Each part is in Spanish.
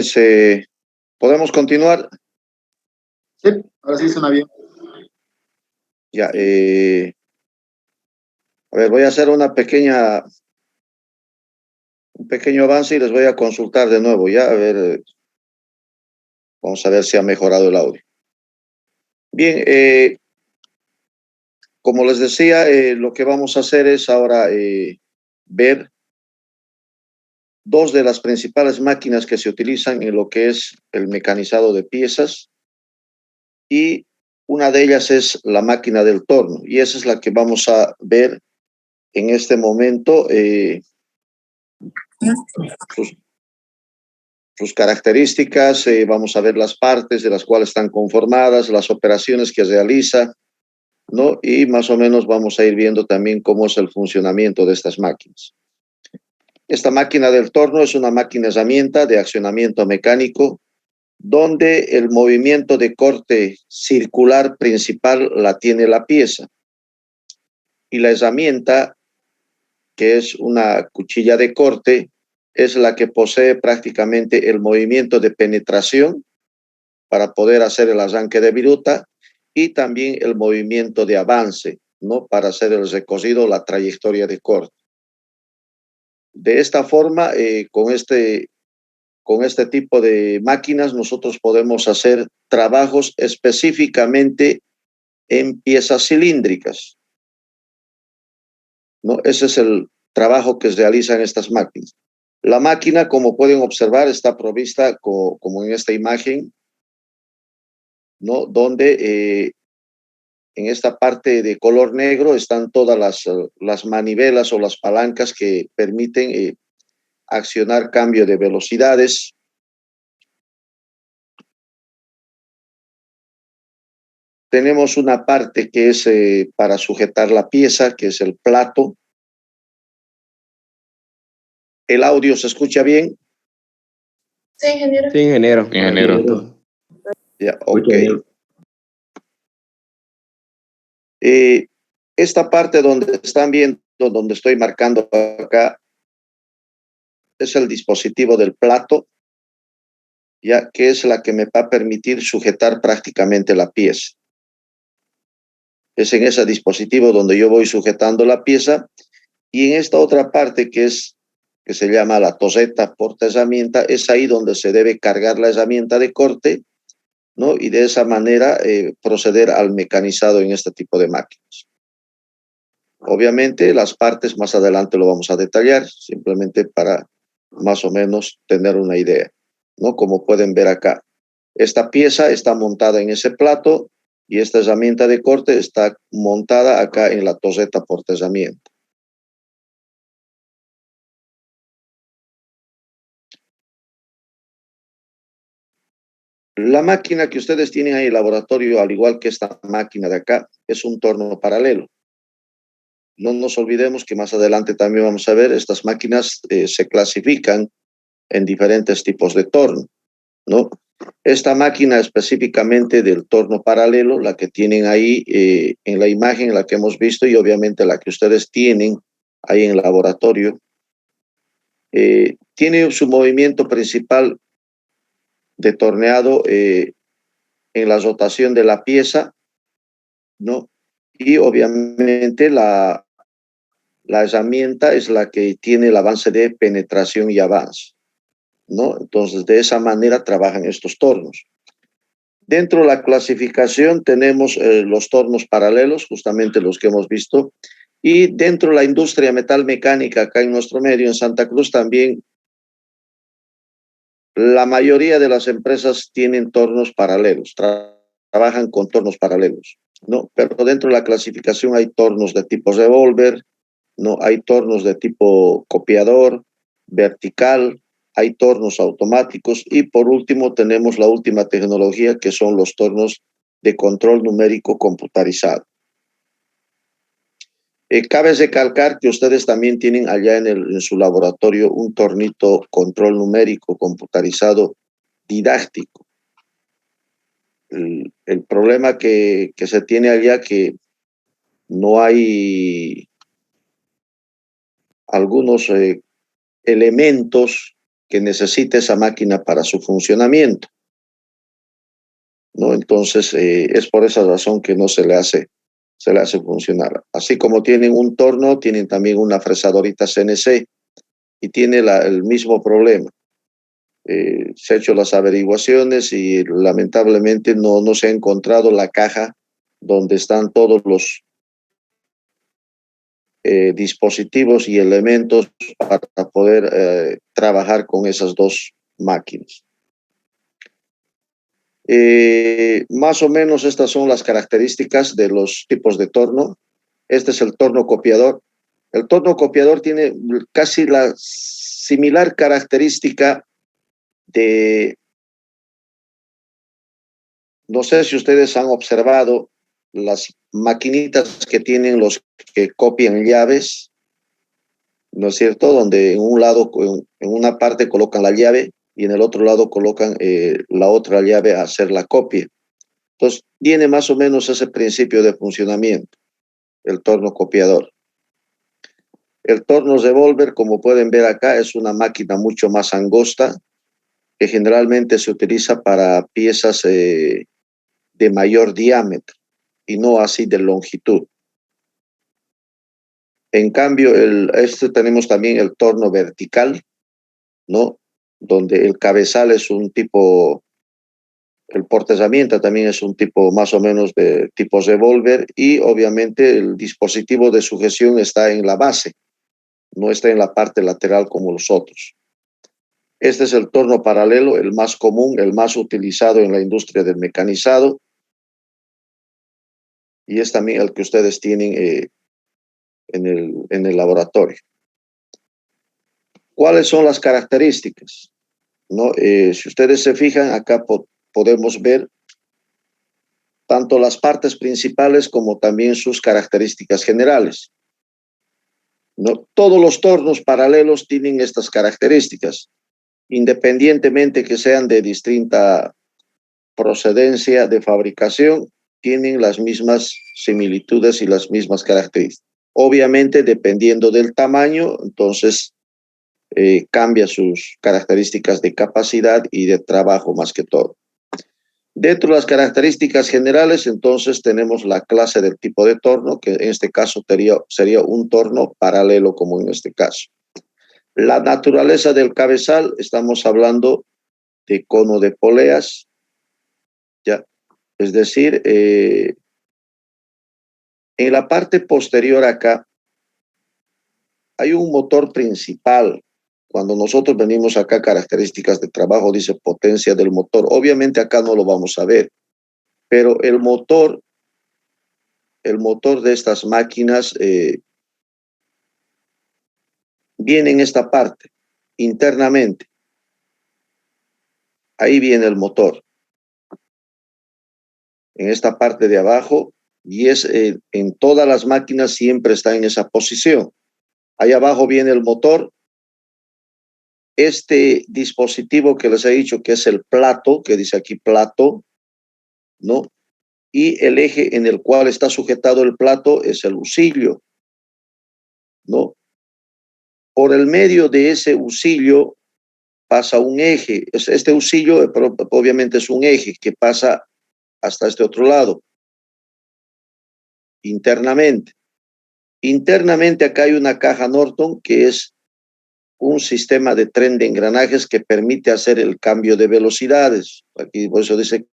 Entonces, ¿podemos continuar? Sí, ahora sí suena bien. Ya, a ver, voy a hacer un pequeño avance y les voy a consultar de nuevo, ya, a ver, vamos a ver si ha mejorado el audio. Bien, como les decía, lo que vamos a hacer es ahora ver dos de las principales máquinas que se utilizan en lo que es el mecanizado de piezas, y una de ellas es la máquina del torno, y esa es la que vamos a ver en este momento, sus, sus características. Vamos a ver las partes de las cuales están conformadas, las operaciones que realiza, ¿no? Y más o menos vamos a ir viendo también cómo es el funcionamiento de estas máquinas. Esta máquina del torno es una máquina herramienta de accionamiento mecánico donde el movimiento de corte circular principal la tiene la pieza, y la herramienta, que es una cuchilla de corte, es la que posee prácticamente el movimiento de penetración para poder hacer el arranque de viruta, y también el movimiento de avance, ¿no? Para hacer el recorrido, la trayectoria de corte. De esta forma, con este tipo de máquinas, nosotros podemos hacer trabajos específicamente en piezas cilíndricas, ¿no? Ese es el trabajo que realizan estas máquinas. La máquina, como pueden observar, está provista como en esta imagen, ¿no? Donde en esta parte de color negro están todas las manivelas o las palancas que permiten accionar cambio de velocidades. Tenemos una parte que es para sujetar la pieza, que es el plato. ¿El audio se escucha bien? Sí, ingeniero. Sí, ingeniero. Ingeniero. Ya, ok. Bien. Esta parte donde están viendo, donde estoy marcando acá, es el dispositivo del plato, ya que es la que me va a permitir sujetar prácticamente la pieza. Es en ese dispositivo donde yo voy sujetando la pieza, y en esta otra parte que se llama la toseta porta herramienta, es ahí donde se debe cargar la herramienta de corte, ¿no? Y de esa manera proceder al mecanizado en este tipo de máquinas. Obviamente las partes más adelante lo vamos a detallar, simplemente para más o menos tener una idea, ¿no? Como pueden ver acá, esta pieza está montada en ese plato y esta herramienta de corte está montada acá en la toseta porta herramienta. La máquina que ustedes tienen ahí en el laboratorio, al igual que esta máquina de acá, es un torno paralelo. No nos olvidemos que más adelante también vamos a ver, estas máquinas se clasifican en diferentes tipos de torno, ¿no? Esta máquina específicamente del torno paralelo, la que tienen ahí en la imagen, la que hemos visto, y obviamente la que ustedes tienen ahí en el laboratorio, tiene su movimiento principal de torneado en la rotación de la pieza, ¿no? Y obviamente la herramienta es la que tiene el avance de penetración y avance, ¿no? Entonces, de esa manera trabajan estos tornos. Dentro de la clasificación tenemos los tornos paralelos, justamente los que hemos visto, y dentro de la industria metalmecánica, acá en nuestro medio, en Santa Cruz, también la mayoría de las empresas tienen tornos paralelos, trabajan con tornos paralelos, ¿no? Pero dentro de la clasificación hay tornos de tipo revólver, ¿no? Hay tornos de tipo copiador, vertical, hay tornos automáticos, y por último tenemos la última tecnología, que son los tornos de control numérico computarizado. Cabe recalcar que ustedes también tienen allá en su laboratorio un tornito control numérico computarizado didáctico. El problema que se tiene allá, que no hay algunos elementos que necesita esa máquina para su funcionamiento, ¿no? Entonces, es por esa razón que no se le hace funcionar. Así como tienen un torno, tienen también una fresadorita CNC y tiene el mismo problema. Se han hecho las averiguaciones y lamentablemente no se ha encontrado la caja donde están todos los dispositivos y elementos para poder trabajar con esas dos máquinas. Más o menos estas son las características de los tipos de torno. Este es el torno copiador. El torno copiador tiene casi la similar característica de, no sé si ustedes han observado las maquinitas que tienen los que copian llaves, ¿no es cierto? Donde en un lado, en una parte colocan la llave y en el otro lado colocan la otra llave a hacer la copia. Entonces, tiene más o menos ese principio de funcionamiento, el torno copiador. El torno revólver, como pueden ver acá, es una máquina mucho más angosta, que generalmente se utiliza para piezas de mayor diámetro y no así de longitud. En cambio, tenemos también el torno vertical, ¿no? Donde el cabezal es un tipo, el portaherramienta también es un tipo más o menos de tipo revólver y obviamente el dispositivo de sujeción está en la base, no está en la parte lateral como los otros. Este es el torno paralelo, el más común, el más utilizado en la industria del mecanizado y es también el que ustedes tienen en el laboratorio. ¿Cuáles son las características? ¿No? Si ustedes se fijan, acá podemos ver tanto las partes principales como también sus características generales, ¿no? Todos los tornos paralelos tienen estas características, independientemente que sean de distinta procedencia de fabricación, tienen las mismas similitudes y las mismas características. Obviamente, dependiendo del tamaño, entonces cambia sus características de capacidad y de trabajo más que todo. Dentro de las características generales, entonces tenemos la clase del tipo de torno, que en este caso sería un torno paralelo como en este caso. La naturaleza del cabezal, estamos hablando de cono de poleas, ¿ya? Es decir, en la parte posterior acá hay un motor principal. Cuando nosotros venimos acá, características de trabajo, dice potencia del motor. Obviamente acá no lo vamos a ver, pero el motor de estas máquinas viene en esta parte, internamente. Ahí viene el motor, en esta parte de abajo, y es en todas las máquinas siempre está en esa posición. Ahí abajo viene el motor. Este dispositivo que les he dicho que es el plato, que dice aquí plato, ¿no? Y el eje en el cual está sujetado el plato es el husillo, ¿no? Por el medio de ese husillo pasa un eje. Este husillo obviamente es un eje que pasa hasta este otro lado, internamente. Internamente acá hay una caja Norton que es un sistema de tren de engranajes que permite hacer el cambio de velocidades. Aquí por eso dice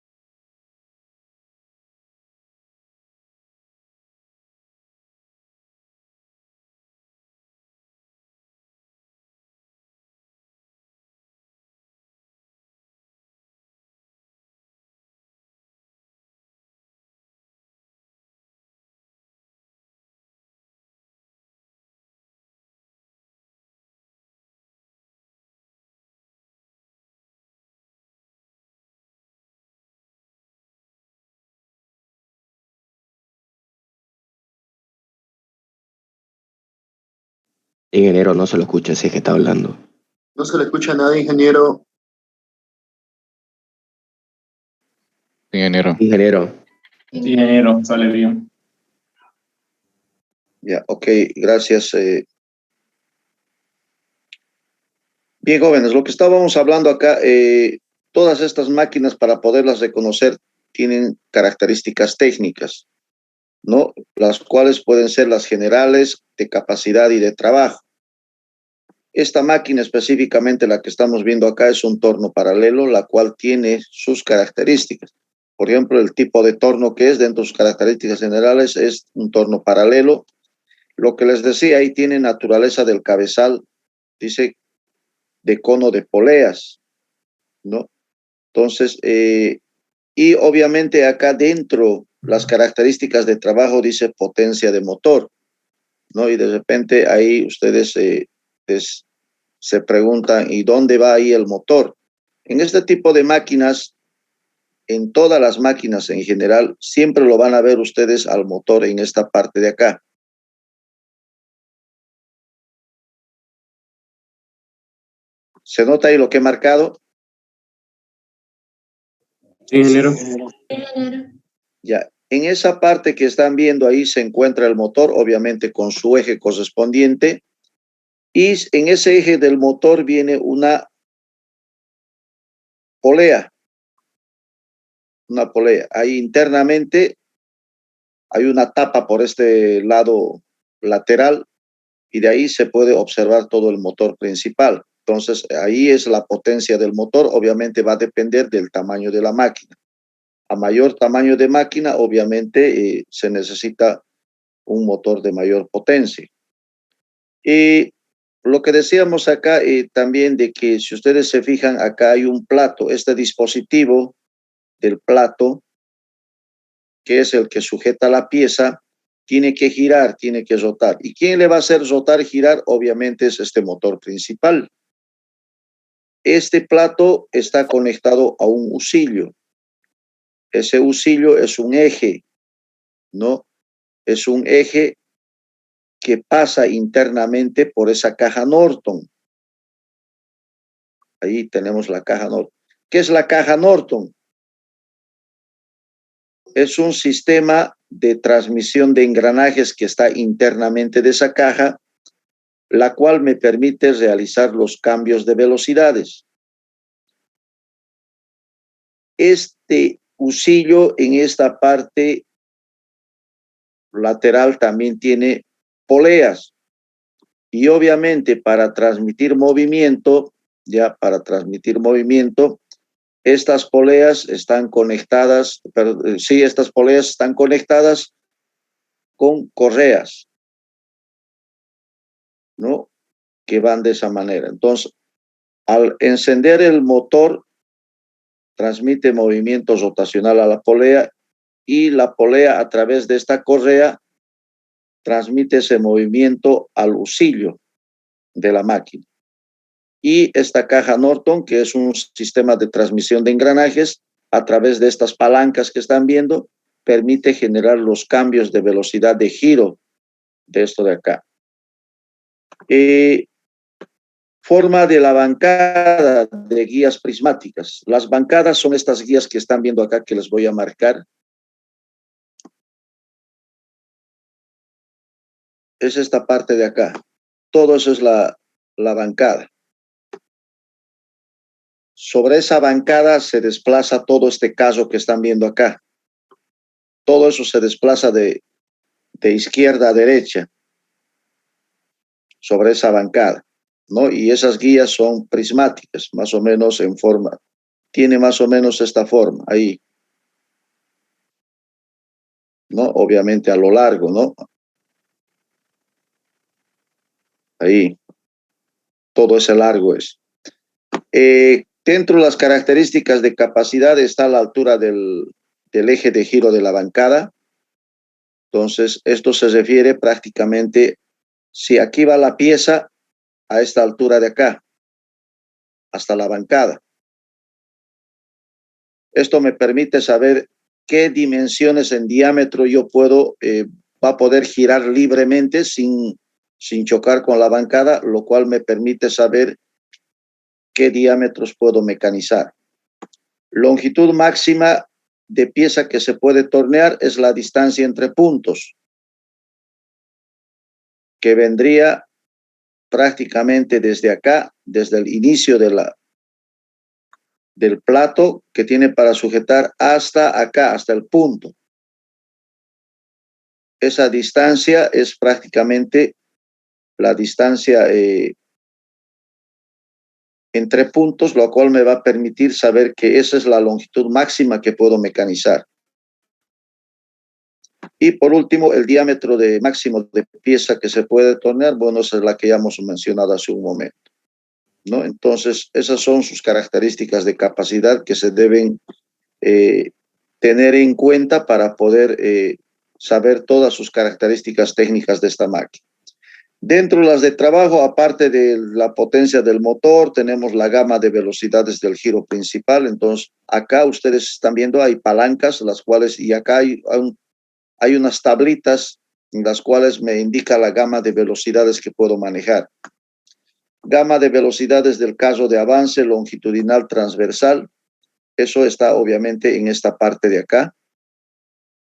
Ingeniero, no se lo escucha si es que está hablando. No se le escucha nada, ingeniero. Ingeniero. Ingeniero. Sí, ingeniero, sale bien. ya, ok, gracias. Bien, jóvenes, lo que estábamos hablando acá, todas estas máquinas para poderlas reconocer tienen características técnicas, ¿no? Las cuales pueden ser las generales de capacidad y de trabajo. Esta máquina específicamente, la que estamos viendo acá, es un torno paralelo, la cual tiene sus características. Por ejemplo, el tipo de torno que es, dentro de sus características generales, es un torno paralelo. Lo que les decía, ahí tiene naturaleza del cabezal, dice de cono de poleas, ¿no? Entonces, y obviamente acá dentro las características de trabajo dice potencia de motor, ¿no? Y de repente ahí ustedes se preguntan, ¿y dónde va ahí el motor? En este tipo de máquinas, en todas las máquinas en general, siempre lo van a ver ustedes al motor en esta parte de acá. ¿Se nota ahí lo que he marcado? Sí, ingeniero. Sí, ingeniero. Ya, en esa parte que están viendo ahí se encuentra el motor, obviamente con su eje correspondiente, y en ese eje del motor viene una polea, Ahí internamente hay una tapa por este lado lateral y de ahí se puede observar todo el motor principal. Entonces, ahí es la potencia del motor, obviamente va a depender del tamaño de la máquina. A mayor tamaño de máquina, obviamente se necesita un motor de mayor potencia. Y lo que decíamos acá también de que si ustedes se fijan, acá hay un plato, este dispositivo del plato, que es el que sujeta la pieza, tiene que girar, tiene que rotar. ¿Y quién le va a hacer rotar, girar? Obviamente es este motor principal. Este plato está conectado a un husillo. Ese husillo es un eje, ¿no? Es un eje que pasa internamente por esa caja Norton. Ahí tenemos la caja Norton. ¿Qué es la caja Norton? Es un sistema de transmisión de engranajes que está internamente de esa caja, la cual me permite realizar los cambios de velocidades. Este husillo en esta parte lateral también tiene poleas y obviamente para transmitir movimiento, estas poleas están conectadas, estas poleas están conectadas con correas, ¿no? Que van de esa manera. Entonces, al encender el motor, transmite movimiento rotacional a la polea y la polea a través de esta correa transmite ese movimiento al husillo de la máquina. Y esta caja Norton, que es un sistema de transmisión de engranajes, a través de estas palancas que están viendo, permite generar los cambios de velocidad de giro de esto de acá. Forma de la bancada de guías prismáticas. Las bancadas son estas guías que están viendo acá que les voy a marcar. Es esta parte de acá. Todo eso es la bancada. Sobre esa bancada se desplaza todo este caso que están viendo acá. Todo eso se desplaza de izquierda a derecha sobre esa bancada, ¿no? Y esas guías son prismáticas, más o menos en forma. Tiene más o menos esta forma, ahí, ¿no? Obviamente a lo largo, ¿no? Ahí. Todo ese largo es. Dentro de las características de capacidad está la altura del eje de giro de la bancada. Entonces, esto se refiere prácticamente, si aquí va la pieza, a esta altura de acá, hasta la bancada. Esto me permite saber qué dimensiones en diámetro yo puedo, va a poder girar libremente sin chocar con la bancada, lo cual me permite saber qué diámetros puedo mecanizar. Longitud máxima de pieza que se puede tornear es la distancia entre puntos, que vendría prácticamente desde acá, desde el inicio del plato que tiene para sujetar hasta acá, hasta el punto. Esa distancia es prácticamente la distancia entre puntos, lo cual me va a permitir saber que esa es la longitud máxima que puedo mecanizar. Y por último, el diámetro máximo de pieza que se puede tornear, bueno, esa es la que ya hemos mencionado hace un momento, ¿no? Entonces, esas son sus características de capacidad que se deben tener en cuenta para poder saber todas sus características técnicas de esta máquina. Dentro de las de trabajo, aparte de la potencia del motor, tenemos la gama de velocidades del giro principal. Entonces, acá ustedes están viendo, hay palancas, las cuales, y acá hay unas tablitas en las cuales me indica la gama de velocidades que puedo manejar. Gama de velocidades del caso de avance, longitudinal, transversal. Eso está obviamente en esta parte de acá,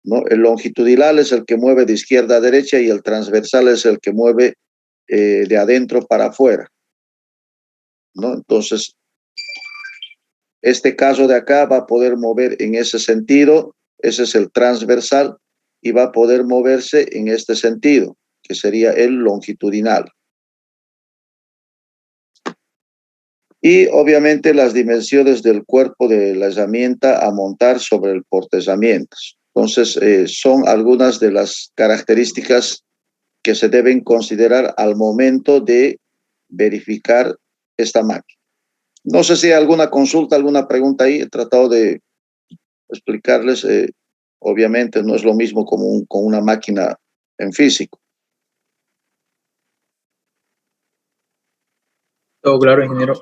¿no? El longitudinal es el que mueve de izquierda a derecha y el transversal es el que mueve de adentro para afuera, ¿no? Entonces, este caso de acá va a poder mover en ese sentido, ese es el transversal, y va a poder moverse en este sentido, que sería el longitudinal. Y obviamente las dimensiones del cuerpo de la herramienta a montar sobre el portaherramientas. Entonces, son algunas de las características que se deben considerar al momento de verificar esta máquina. No sé si hay alguna consulta, alguna pregunta ahí. He tratado de explicarles. Obviamente no es lo mismo con una máquina en físico. Todo claro, ingeniero.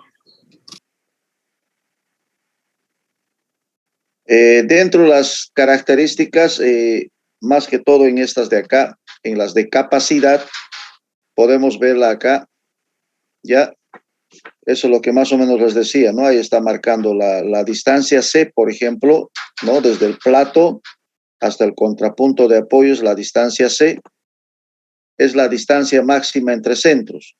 Dentro de las características, más que todo en estas de acá, en las de capacidad, podemos verla acá, ya, eso es lo que más o menos les decía, ¿no? Ahí está marcando la distancia C, por ejemplo, ¿no? Desde el plato hasta el contrapunto de apoyo es la distancia C, es la distancia máxima entre centros,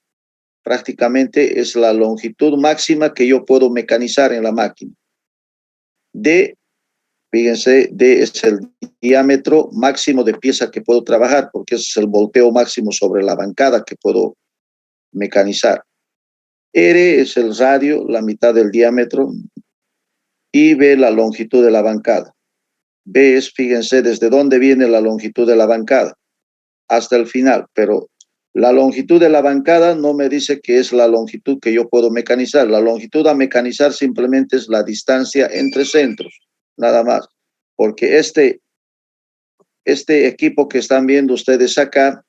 prácticamente es la longitud máxima que yo puedo mecanizar en la máquina. D, fíjense, D es el diámetro máximo de pieza que puedo trabajar, porque ese es el volteo máximo sobre la bancada que puedo mecanizar. R es el radio, la mitad del diámetro, y B la longitud de la bancada. B es, fíjense, desde dónde viene la longitud de la bancada hasta el final, pero la longitud de la bancada no me dice que es la longitud que yo puedo mecanizar. La longitud a mecanizar simplemente es la distancia entre centros, nada más, porque este equipo que están viendo ustedes acá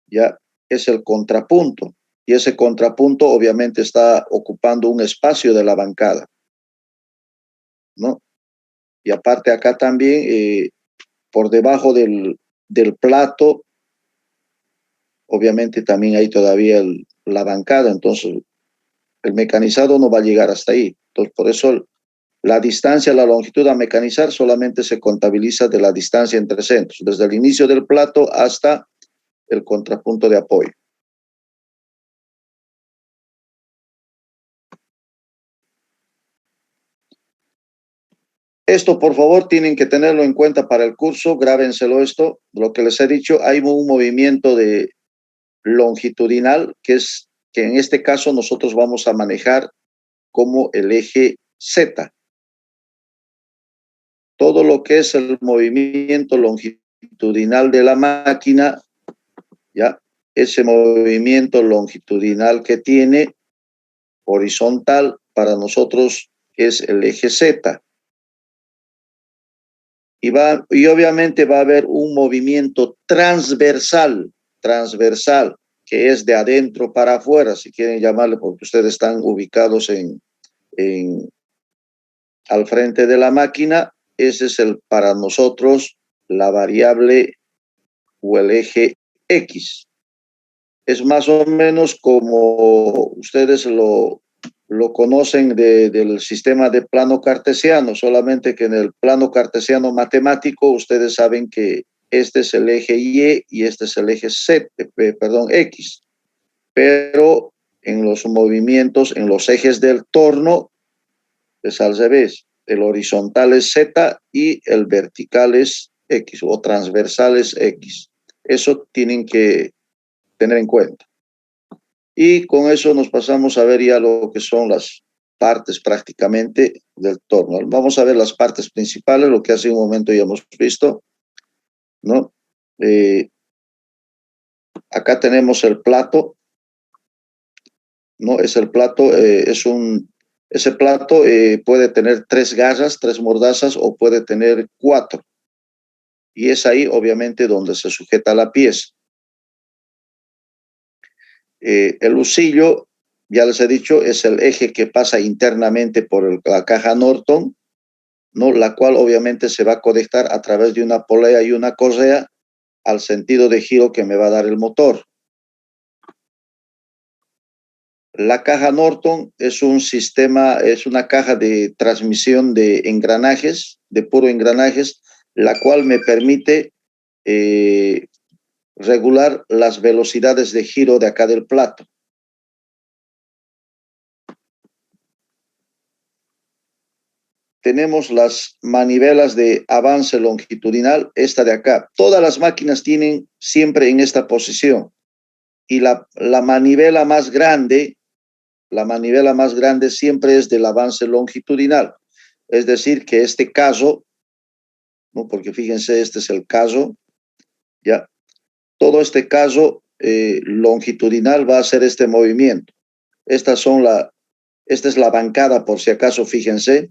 ya es el contrapunto, y ese contrapunto obviamente está ocupando un espacio de la bancada, ¿no? Y aparte acá también, por debajo del plato, obviamente también hay todavía la bancada, entonces el mecanizado no va a llegar hasta ahí. Entonces, por eso la distancia, la longitud a mecanizar solamente se contabiliza de la distancia entre centros, desde el inicio del plato hasta el contrapunto de apoyo. Esto, por favor, tienen que tenerlo en cuenta para el curso, grábenselo esto, lo que les he dicho, hay un movimiento de longitudinal, que en este caso nosotros vamos a manejar como el eje Z. Todo lo que es el movimiento longitudinal de la máquina, ya, ese movimiento longitudinal que tiene horizontal para nosotros es el eje Z. Y obviamente va a haber un movimiento transversal, que es de adentro para afuera, si quieren llamarle, porque ustedes están ubicados al frente de la máquina. Ese es para nosotros la variable o el eje X. Es más o menos como ustedes lo conocen del sistema de plano cartesiano, solamente que en el plano cartesiano matemático ustedes saben que este es el eje Y y este es el eje X. Pero en los movimientos, en los ejes del torno, es al revés. El horizontal es Z y el vertical es X o transversal es X. Eso tienen que tener en cuenta. Y con eso nos pasamos a ver ya lo que son las partes prácticamente del torno. Vamos a ver las partes principales, lo que hace un momento ya hemos visto, ¿no? Acá tenemos el plato, ¿no? Es el plato, ese plato puede tener 3 garras, 3 mordazas o puede tener 4. Y es ahí, obviamente, donde se sujeta la pieza. El husillo, ya les he dicho, es el eje que pasa internamente por la caja Norton, ¿no? La cual obviamente se va a conectar a través de una polea y una correa al sentido de giro que me va a dar el motor. La caja Norton es un sistema, es una caja de transmisión de engranajes, de puro engranajes, la cual me permite regular las velocidades de giro de acá del plato. Tenemos las manivelas de avance longitudinal, esta de acá. Todas las máquinas tienen siempre en esta posición. Y la manivela más grande siempre es del avance longitudinal. Es decir, que este caso, ¿no? Porque fíjense, este es el caso, ¿ya? Todo este caso longitudinal va a hacer este movimiento. Esta es la bancada, por si acaso, fíjense.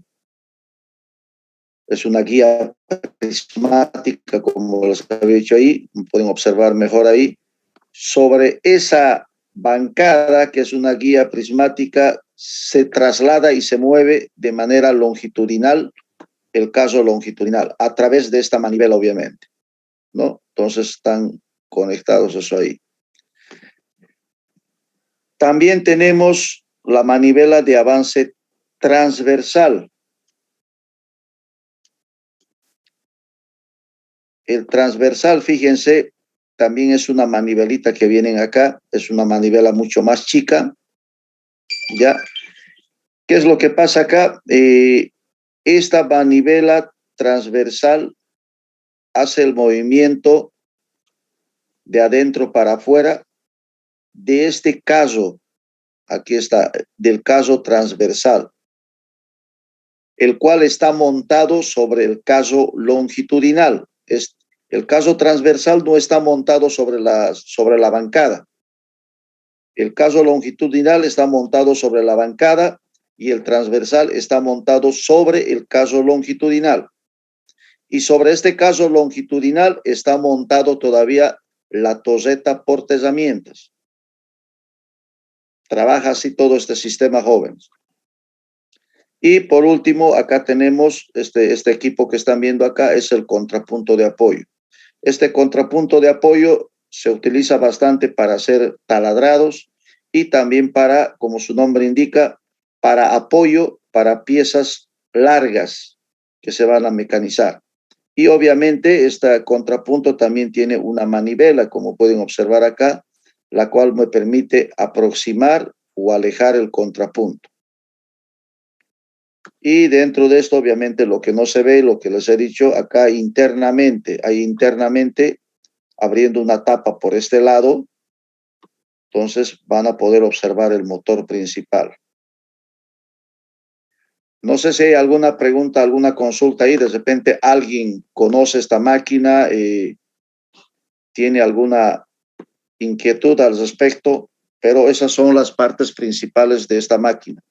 Es una guía prismática, como les había dicho ahí, pueden observar mejor ahí. Sobre esa bancada, que es una guía prismática, se traslada y se mueve de manera longitudinal, el caso longitudinal, a través de esta manivela, obviamente, ¿no? Entonces están conectados eso ahí. También tenemos la manivela de avance transversal. El transversal, fíjense, también es una manivelita que vienen acá, es una manivela mucho más chica, ¿ya? ¿Qué es lo que pasa acá? Esta manivela transversal hace el movimiento de adentro para afuera de este caso, aquí está, del caso transversal, el cual está montado sobre el caso longitudinal. El caso transversal no está montado sobre la bancada. El caso longitudinal está montado sobre la bancada y el transversal está montado sobre el caso longitudinal. Y sobre este caso longitudinal está montado todavía la torreta portaherramientas. Trabaja así todo este sistema, jóvenes. Y por último, acá tenemos este equipo que están viendo acá, es el contrapunto de apoyo. Este contrapunto de apoyo se utiliza bastante para hacer taladrados y también para, como su nombre indica, para apoyo para piezas largas que se van a mecanizar. Y obviamente este contrapunto también tiene una manivela, como pueden observar acá, la cual me permite aproximar o alejar el contrapunto. Y dentro de esto, obviamente, lo que no se ve, lo que les he dicho acá internamente, abriendo una tapa por este lado, entonces van a poder observar el motor principal. No sé si hay alguna pregunta, alguna consulta ahí, de repente alguien conoce esta máquina, tiene alguna inquietud al respecto, pero esas son las partes principales de esta máquina.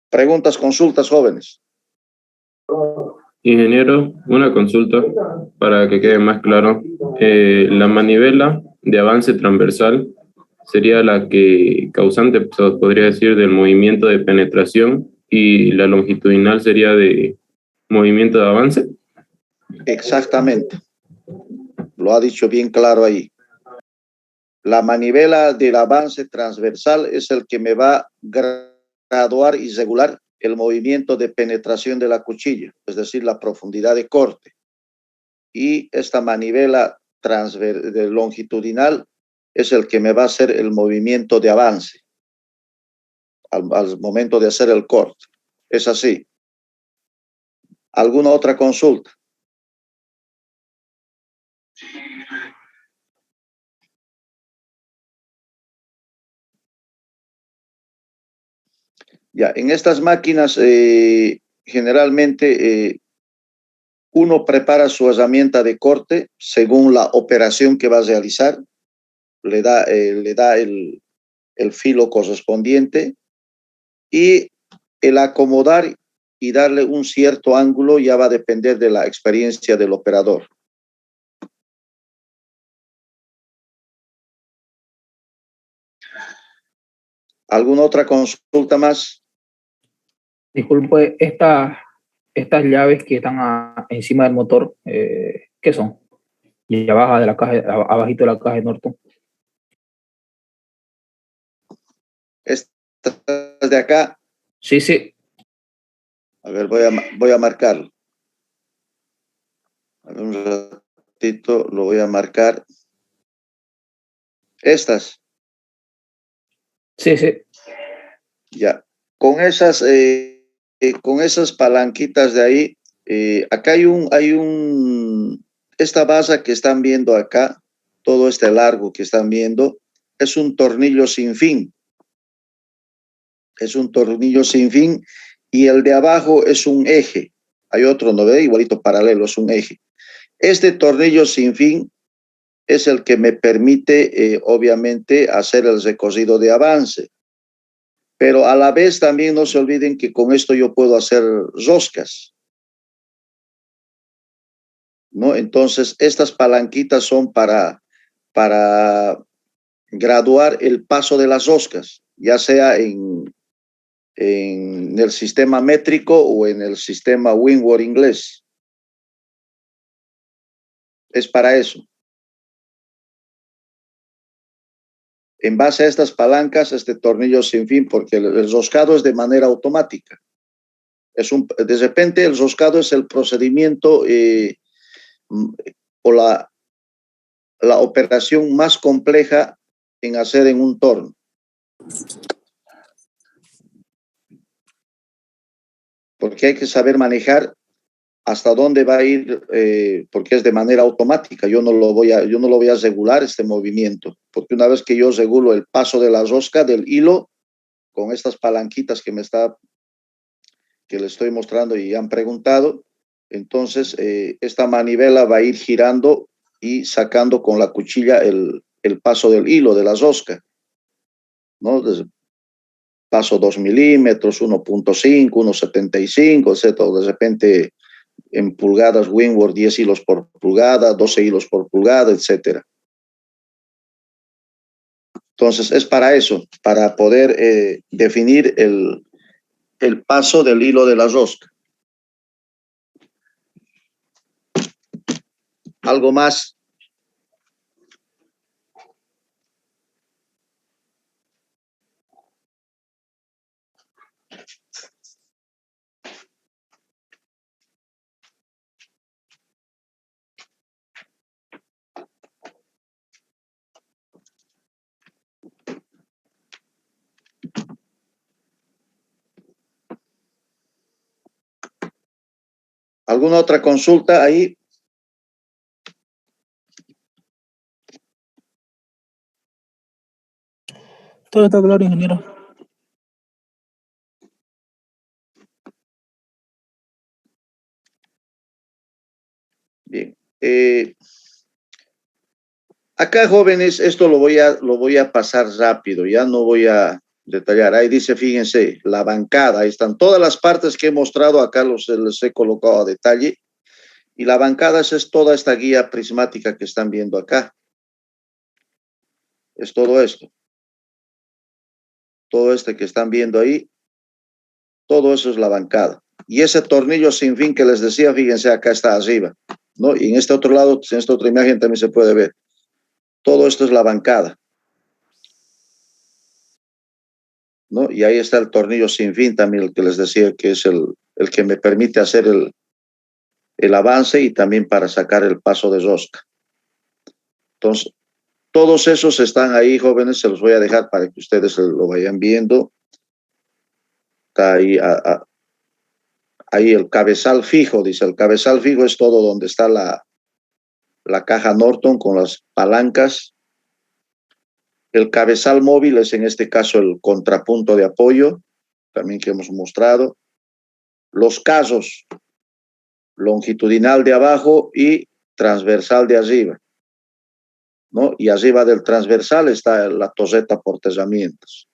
Preguntas, consultas, jóvenes. Ingeniero, una consulta para que quede más claro. La manivela de avance transversal sería la que causante, podría decir, del movimiento de penetración, y la longitudinal sería de movimiento de avance. Exactamente. Lo ha dicho bien claro ahí. La manivela del avance transversal es el que me va a graduar y regular el movimiento de penetración de la cuchilla, es decir, la profundidad de corte. Y esta manivela longitudinal es el que me va a hacer el movimiento de avance. al momento de hacer el corte. Es así. ¿Alguna otra consulta? Ya, en estas máquinas generalmente uno prepara su herramienta de corte según la operación que va a realizar, le da el filo correspondiente y el acomodar y darle un cierto ángulo ya va a depender de la experiencia del operador. ¿Alguna otra consulta más? Disculpe, estas llaves que están encima del motor, ¿qué son? Y abajo de la caja, abajito de la caja de Norton. Estas de acá. Sí, sí. A ver, voy a marcarlo. A ver, un ratito, lo voy a marcar. Estas. Sí, sí. Ya. Con esas palanquitas de ahí, acá esta base que están viendo acá, todo este largo que están viendo, es un tornillo sin fin. Es un tornillo sin fin y el de abajo es un eje. Hay otro, ¿no ve? Igualito paralelo, es un eje. Este tornillo sin fin es el que me permite, obviamente, hacer el recorrido de avance. Pero a la vez también no se olviden que con esto yo puedo hacer roscas, ¿no? Entonces, estas palanquitas son para graduar el paso de las roscas, ya sea en el sistema métrico o en el sistema Windward inglés. Es para eso. En base a estas palancas, este tornillo sin fin, porque el roscado es de manera automática. De repente el roscado es el procedimiento o la operación más compleja en hacer en un torno. Porque hay que saber manejar hasta dónde va a ir, porque es de manera automática. Yo no lo voy a regular este movimiento, porque una vez que yo regulo el paso de la rosca del hilo con estas palanquitas que le estoy mostrando y han preguntado, entonces esta manivela va a ir girando y sacando con la cuchilla el paso del hilo de la rosca, ¿no? Desde paso 2 milímetros, 1.5, 1.75, etc. De repente en pulgadas Windward 10 hilos por pulgada, 12 hilos por pulgada, etc. Entonces es para eso, para poder definir el paso del hilo de la rosca. ¿Algo más? ¿Alguna otra consulta ahí? Todo está claro, ingeniero. Bien. Acá, jóvenes, esto lo voy a pasar rápido, ya no voy a detallar. Ahí dice, fíjense, la bancada, ahí están todas las partes que he mostrado, acá les he colocado a detalle. Y la bancada es toda esta guía prismática que están viendo acá. Es todo esto. Todo este que están viendo ahí, todo eso es la bancada. Y ese tornillo sin fin que les decía, fíjense, acá está arriba, ¿no? Y en este otro lado, en esta otra imagen también se puede ver. Todo esto es la bancada, ¿no? Y ahí está el tornillo sin fin también, el que les decía que es el que me permite hacer el avance y también para sacar el paso de rosca. Entonces, todos esos están ahí, jóvenes, se los voy a dejar para que ustedes lo vayan viendo. está ahí, ahí el cabezal fijo, dice. El cabezal fijo es todo donde está la caja Norton con las palancas. El cabezal móvil es en este caso el contrapunto de apoyo, también que hemos mostrado. Los casos, longitudinal de abajo y transversal de arriba, ¿no? Y arriba del transversal está la toseta portezamientos.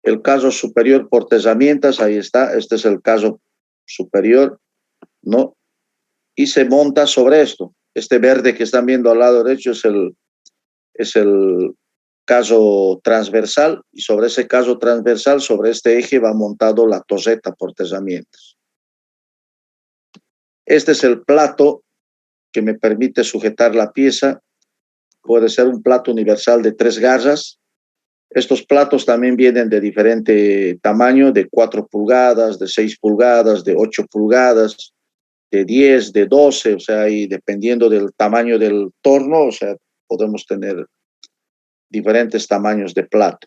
El caso superior portezamientos, ahí está, este es el caso superior, ¿no? Y se monta sobre esto. Este verde que están viendo al lado derecho es el caso transversal, y sobre ese caso transversal, sobre este eje va montado la toseta portezamientos. Este es el plato que me permite sujetar la pieza. Puede ser un plato universal de 3 garras. Estos platos también vienen de diferente tamaño, de 4 pulgadas, de 6 pulgadas, de 8 pulgadas, de 10, de 12, o sea, y dependiendo del tamaño del torno, o sea, podemos tener diferentes tamaños de plato.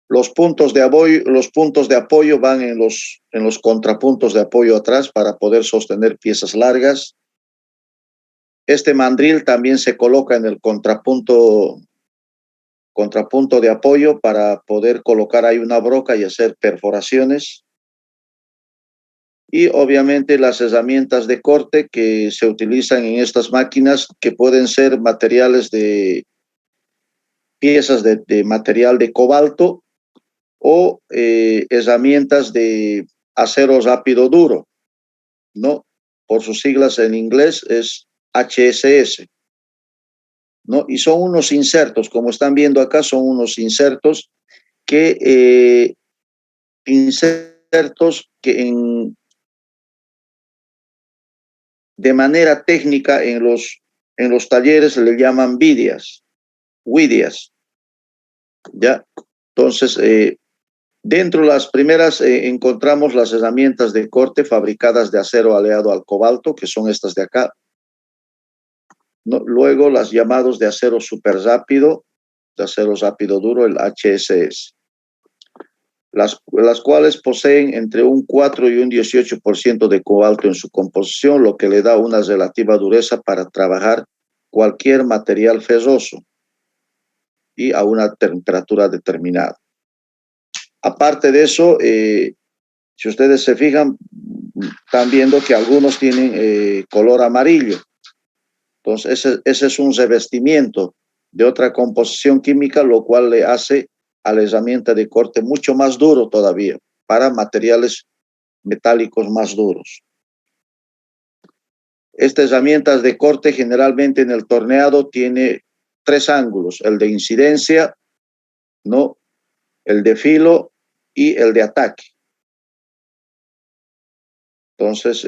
Los puntos de apoyo van en los contrapuntos de apoyo atrás para poder sostener piezas largas. Este mandril también se coloca en el contrapunto de apoyo para poder colocar ahí una broca y hacer perforaciones. Y obviamente las herramientas de corte que se utilizan en estas máquinas, que pueden ser materiales de piezas de material de cobalto o herramientas de acero rápido duro, ¿no? Por sus siglas en inglés es HSS, ¿no? Y son unos insertos, como están viendo acá, son unos insertos que de manera técnica en los talleres le llaman widias, ¿ya? Entonces, dentro de las primeras encontramos las herramientas de corte fabricadas de acero aleado al cobalto, que son estas de acá. ¿No? Luego las llamados de acero súper rápido, de acero rápido duro, el HSS. Las cuales poseen entre un 4 y un 18% de cobalto en su composición, lo que le da una relativa dureza para trabajar cualquier material ferroso y a una temperatura determinada. Aparte de eso, si ustedes se fijan, están viendo que algunos tienen color amarillo. Entonces, ese es un revestimiento de otra composición química, lo cual le hace a la herramienta de corte mucho más duro todavía, para materiales metálicos más duros. Estas herramientas de corte generalmente en el torneado tiene 3 ángulos, el de incidencia, ¿no? El de filo y el de ataque. Entonces,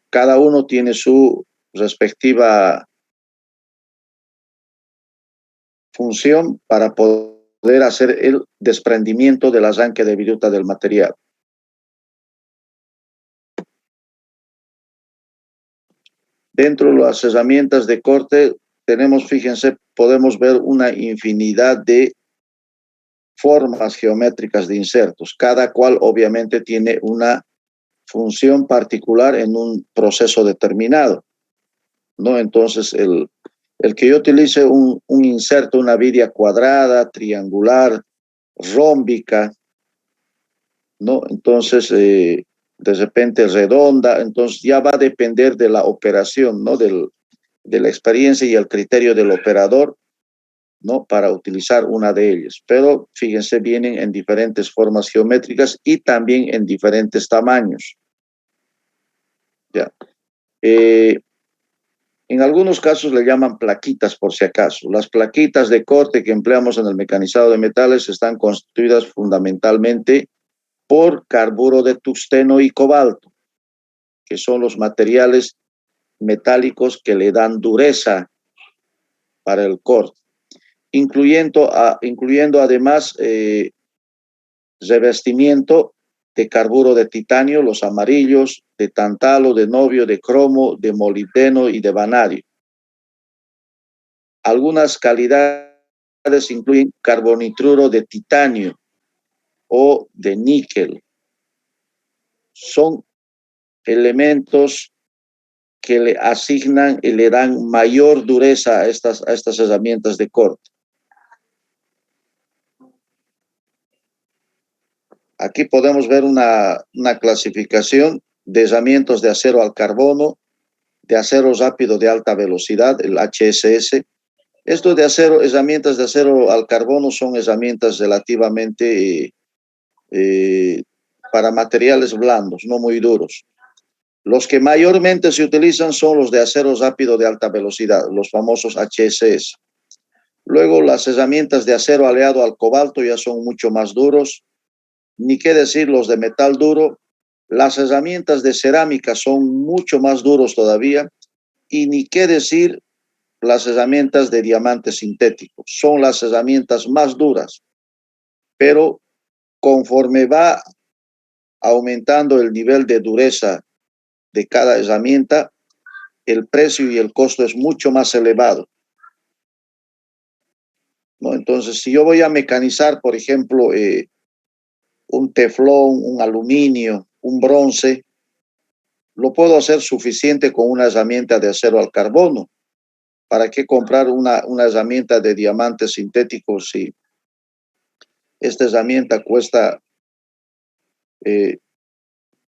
cada uno tiene su respectiva función para poder hacer el desprendimiento del arranque de viruta del material. Dentro de las herramientas de corte tenemos, fíjense, podemos ver una infinidad de formas geométricas de insertos, cada cual obviamente tiene una función particular en un proceso determinado, ¿no? Entonces, el que yo utilice un inserto, una vidia cuadrada, triangular, rómbica, ¿no? Entonces, de repente redonda, entonces ya va a depender de la operación, ¿no? De la experiencia y el criterio del operador, ¿no? Para utilizar una de ellas. Pero fíjense, vienen en diferentes formas geométricas y también en diferentes tamaños. Ya. En algunos casos le llaman plaquitas, por si acaso. Las plaquitas de corte que empleamos en el mecanizado de metales están constituidas fundamentalmente por carburo de tungsteno y cobalto, que son los materiales metálicos que le dan dureza para el corte, incluyendo además revestimiento de carburo de titanio, los amarillos, de tantalo, de novio, de cromo, de molibdeno y de vanadio. Algunas calidades incluyen carbonitruro de titanio, o de níquel. Son elementos que le asignan y le dan mayor dureza a estas herramientas de corte. Aquí podemos ver una clasificación de herramientas de acero al carbono, de acero rápido de alta velocidad, el HSS. Estos de acero, herramientas de acero al carbono son herramientas relativamente para materiales blandos, no muy duros. Los que mayormente se utilizan son los de acero rápido de alta velocidad, los famosos HSS. Luego las herramientas de acero aleado al cobalto ya son mucho más duros. Ni qué decir los de metal duro. Las herramientas de cerámica son mucho más duros todavía. Y ni qué decir las herramientas de diamante sintético. Son las herramientas más duras. Pero conforme va aumentando el nivel de dureza de cada herramienta, el precio y el costo es mucho más elevado, ¿no? Entonces, si yo voy a mecanizar, por ejemplo, un teflón, un aluminio, un bronce, lo puedo hacer suficiente con una herramienta de acero al carbono. ¿Para qué comprar una herramienta de diamantes sintéticos si esta herramienta cuesta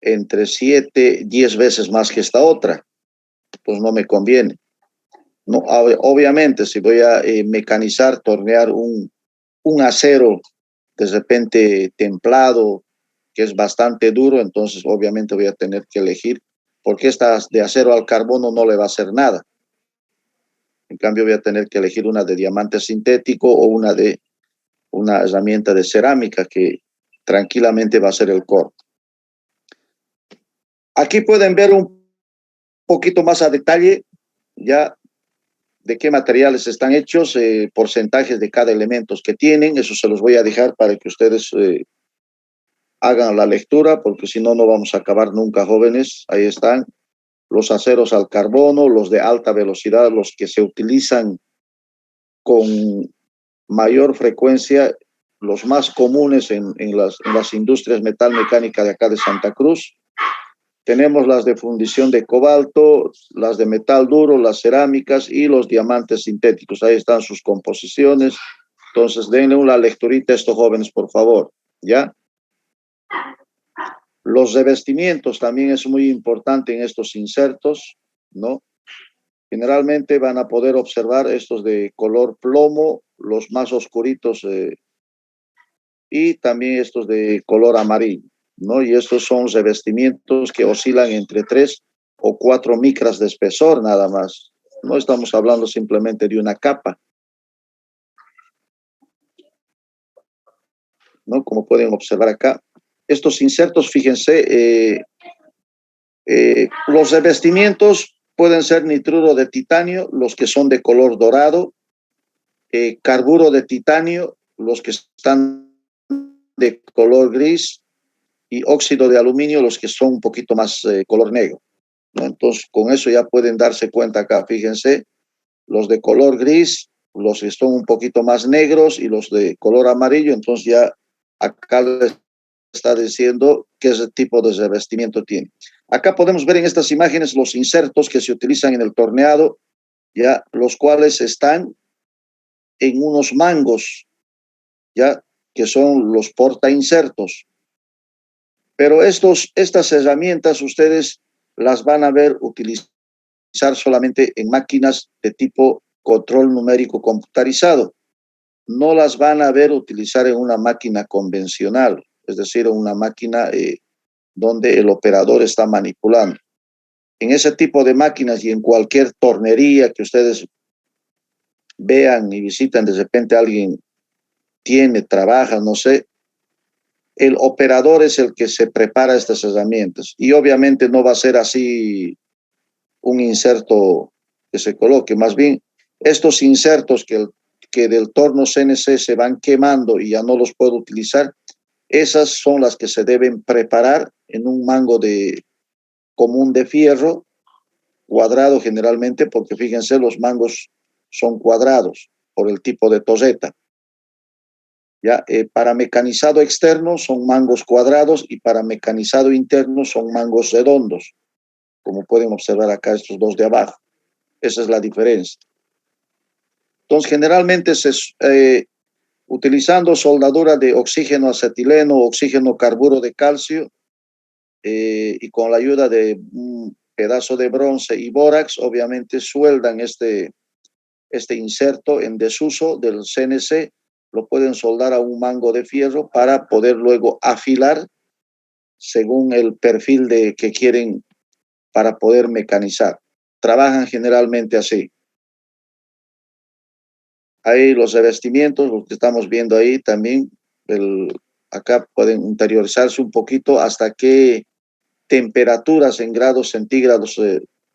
entre 7, 10 veces más que esta otra? Pues no me conviene. No, obviamente, si voy a mecanizar, tornear un acero de repente templado, que es bastante duro, entonces obviamente voy a tener que elegir, porque esta de acero al carbono no le va a hacer nada. En cambio, voy a tener que elegir una de diamante sintético o una herramienta de cerámica que tranquilamente va a ser el corte. Aquí pueden ver un poquito más a detalle ya de qué materiales están hechos, porcentajes de cada elemento que tienen. Eso se los voy a dejar para que ustedes hagan la lectura, porque si no, no vamos a acabar nunca, jóvenes. Ahí están los aceros al carbono, los de alta velocidad, los que se utilizan con mayor frecuencia, los más comunes en las industrias metalmecánicas de acá de Santa Cruz. Tenemos las de fundición de cobalto, las de metal duro, las cerámicas y los diamantes sintéticos. Ahí están sus composiciones. Entonces, denle una lecturita a estos jóvenes, por favor, ¿ya? Los revestimientos también es muy importante en estos insertos, ¿no? Generalmente van a poder observar estos de color plomo, los más oscuritos, y también estos de color amarillo, ¿no? Y estos son revestimientos que oscilan entre 3 o 4 micras de espesor nada más. No estamos hablando simplemente de una capa, ¿no? Como pueden observar acá. Estos insertos, fíjense, los revestimientos pueden ser nitruro de titanio, los que son de color dorado, carburo de titanio, los que están de color gris, y óxido de aluminio, los que son un poquito más color negro, ¿no? Entonces, con eso ya pueden darse cuenta acá, fíjense, los de color gris, los que son un poquito más negros y los de color amarillo, entonces ya acá les está diciendo qué tipo de revestimiento tiene. Acá podemos ver en estas imágenes los insertos que se utilizan en el torneado, ya, los cuales están en unos mangos, ya, que son los portainsertos. Pero estas herramientas ustedes las van a ver utilizar solamente en máquinas de tipo control numérico computarizado. No las van a ver utilizar en una máquina convencional, es decir, en una máquina donde el operador está manipulando. En ese tipo de máquinas y en cualquier tornería que ustedes vean y visiten, de repente alguien trabaja, no sé, el operador es el que se prepara estas herramientas y obviamente no va a ser así un inserto que se coloque, más bien estos insertos que del torno CNC se van quemando y ya no los puedo utilizar, esas son las que se deben preparar en un mango común de fierro, cuadrado generalmente, porque fíjense, los mangos son cuadrados por el tipo de torreta. Ya, para mecanizado externo son mangos cuadrados y para mecanizado interno son mangos redondos, como pueden observar acá estos dos de abajo. Esa es la diferencia. Entonces, generalmente utilizando soldadura de oxígeno acetileno, oxígeno carburo de calcio, y con la ayuda de un pedazo de bronce y bórax, obviamente sueldan este inserto en desuso del CNC, lo pueden soldar a un mango de fierro para poder luego afilar según el perfil que quieren para poder mecanizar. Trabajan generalmente así. Ahí los revestimientos, los que estamos viendo ahí también, acá pueden interiorizarse un poquito hasta qué temperaturas en grados centígrados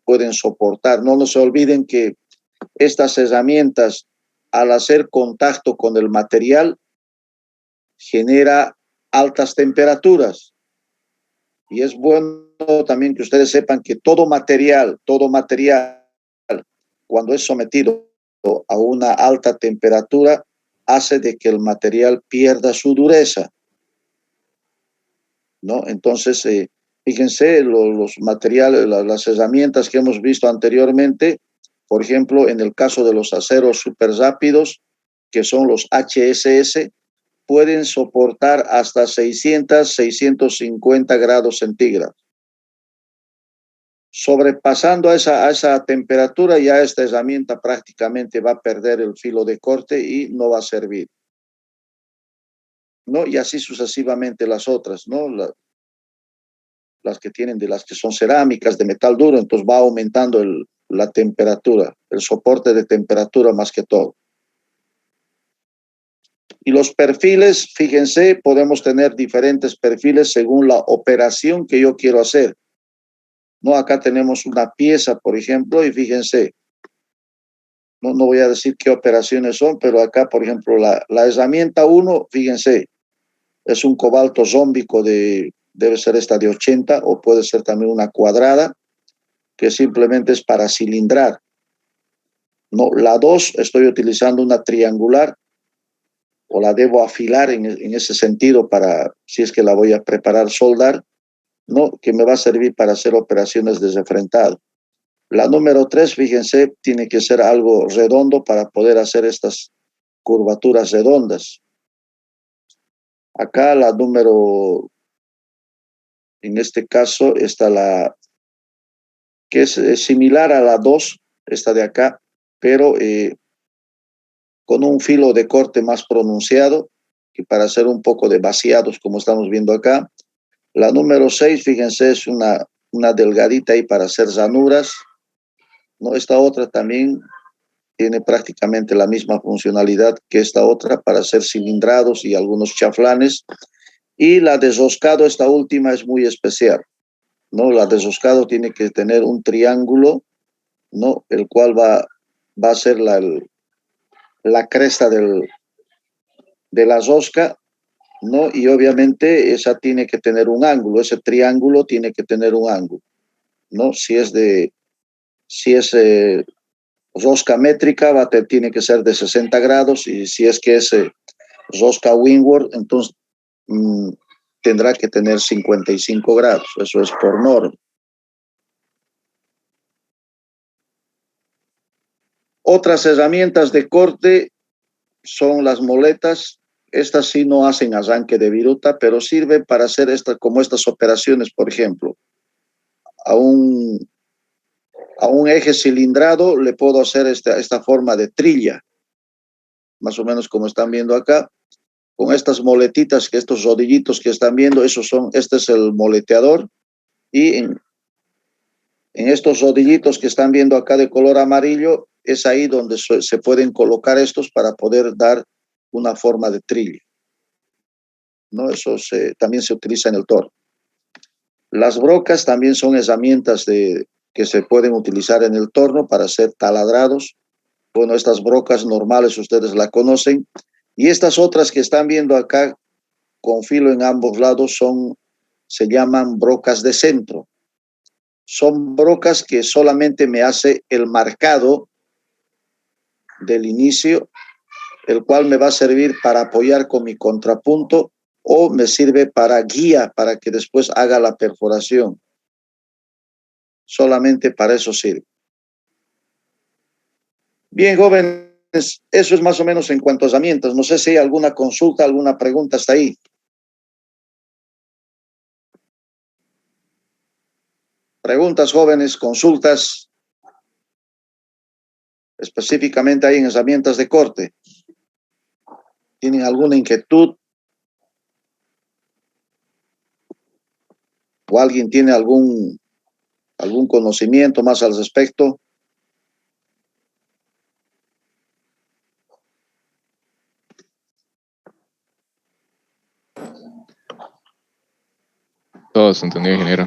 pueden soportar. No se olviden que estas herramientas, al hacer contacto con el material, genera altas temperaturas. Y es bueno también que ustedes sepan que todo material, cuando es sometido a una alta temperatura, hace de que el material pierda su dureza, ¿no? Entonces, fíjense, los materiales, las herramientas que hemos visto anteriormente, por ejemplo, en el caso de los aceros súper rápidos, que son los HSS, pueden soportar hasta 650 grados centígrados. Sobrepasando a esa temperatura, ya esta herramienta prácticamente va a perder el filo de corte y no va a servir, ¿no? Y así sucesivamente las otras, ¿no? Las que son cerámicas, de metal duro, entonces va aumentando la temperatura, el soporte de temperatura más que todo. Y los perfiles, fíjense, podemos tener diferentes perfiles según la operación que yo quiero hacer. No, acá tenemos una pieza, por ejemplo, y fíjense, no voy a decir qué operaciones son, pero acá, por ejemplo, la herramienta 1, fíjense, es un cobalto zómbico debe ser esta de 80 o puede ser también una cuadrada, que simplemente es para cilindrar. No, la 2 estoy utilizando una triangular, o la debo afilar en ese sentido para, si es que la voy a preparar, soldar, ¿no? Que me va a servir para hacer operaciones de refrentado. La número 3, fíjense, tiene que ser algo redondo para poder hacer estas curvaturas redondas. Acá la número, en este caso, está que es similar a la 2, esta de acá, pero con un filo de corte más pronunciado y para hacer un poco de vaciados, como estamos viendo acá. La número 6, fíjense, es una delgadita ahí para hacer ranuras, ¿no? Esta otra también tiene prácticamente la misma funcionalidad que esta otra para hacer cilindrados y algunos chaflanes. Y la de roscado, esta última, es muy especial, ¿no? La de roscado tiene que tener un triángulo, ¿no? El cual va a ser la cresta de la rosca, ¿no? Y obviamente esa tiene que tener un ángulo, ese triángulo tiene que tener un ángulo, ¿no? Si es rosca métrica, tiene que ser de 60 grados, y si es que es rosca Windward, entonces tendrá que tener 55 grados, eso es por norma. Otras herramientas de corte son las moletas. Estas sí no hacen arranque de viruta, pero sirven para hacer como estas operaciones, por ejemplo. A un eje cilindrado le puedo hacer esta forma de trilla, más o menos como están viendo acá, con estas moletitas, estos rodillitos que están viendo, este es el moleteador, y en estos rodillitos que están viendo acá de color amarillo, es ahí donde se pueden colocar estos para poder dar una forma de trilla, ¿no? Eso también se utiliza en el torno. Las brocas también son herramientas que se pueden utilizar en el torno para hacer taladrados. Bueno, estas brocas normales ustedes la conocen. Y estas otras que están viendo acá con filo en ambos lados se llaman brocas de centro. Son brocas que solamente me hace el marcado del inicio el cual me va a servir para apoyar con mi contrapunto o me sirve para guía para que después haga la perforación. Solamente para eso sirve. Bien, jóvenes, eso es más o menos en cuanto a herramientas. No sé si hay alguna consulta, alguna pregunta hasta ahí. Preguntas, jóvenes, consultas, específicamente ahí en herramientas de corte. ¿Tienen alguna inquietud? ¿O alguien tiene algún conocimiento más al respecto? Todos entendido, ingeniero.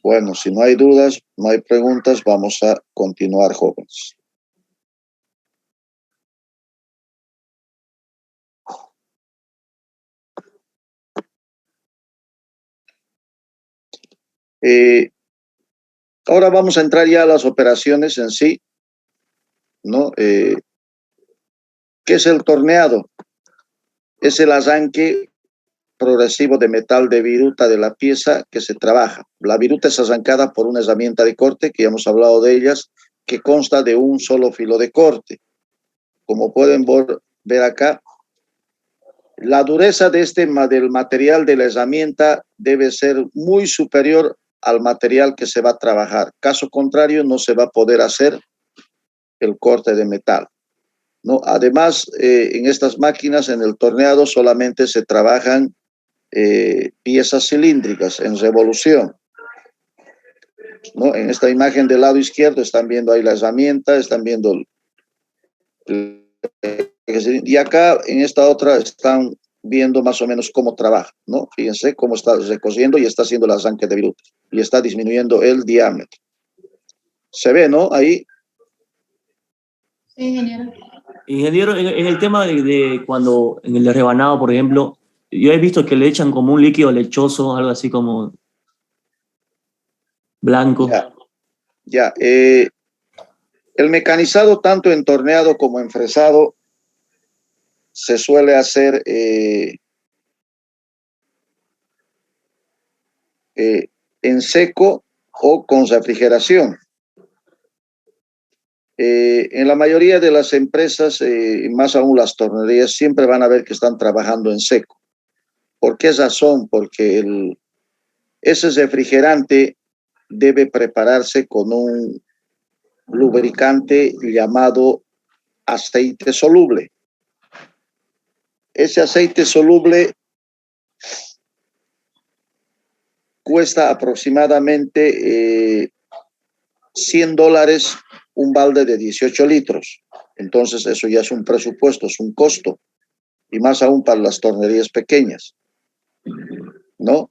Bueno, si no hay dudas, no hay preguntas, vamos a continuar, jóvenes. Ahora vamos a entrar ya a las operaciones en sí, ¿no? ¿Qué es el torneado? Es el arranque progresivo de metal de viruta de la pieza que se trabaja. La viruta es arrancada por una herramienta de corte, que ya hemos hablado de ellas, que consta de un solo filo de corte. Como pueden ver acá, la dureza de del material de la herramienta debe ser muy superior al material que se va a trabajar. Caso contrario, no se va a poder hacer el corte de metal, ¿no? Además, en estas máquinas, en el torneado, solamente se trabajan piezas cilíndricas en revolución, ¿no? En esta imagen del lado izquierdo están viendo ahí la herramienta, están viendo y acá en esta otra están viendo más o menos cómo trabaja, ¿no? Fíjense cómo está recosiendo y está haciendo el arranque de viruta y está disminuyendo el diámetro. Se ve, ¿no? Ahí. Sí, ingeniero. Ingeniero, en el tema de cuando, en el de rebanado, por ejemplo, yo he visto que le echan como un líquido lechoso, algo así como blanco. Ya. El mecanizado, tanto en torneado como en fresado, se suele hacer en seco o con refrigeración. En la mayoría de las empresas, más aún las tornerías, siempre van a ver que están trabajando en seco. ¿Por qué razón? Porque ese refrigerante debe prepararse con un lubricante llamado aceite soluble. Ese aceite soluble cuesta aproximadamente $100 un balde de 18 litros. Entonces eso ya es un presupuesto, es un costo, y más aún para las tornerías pequeñas, ¿no?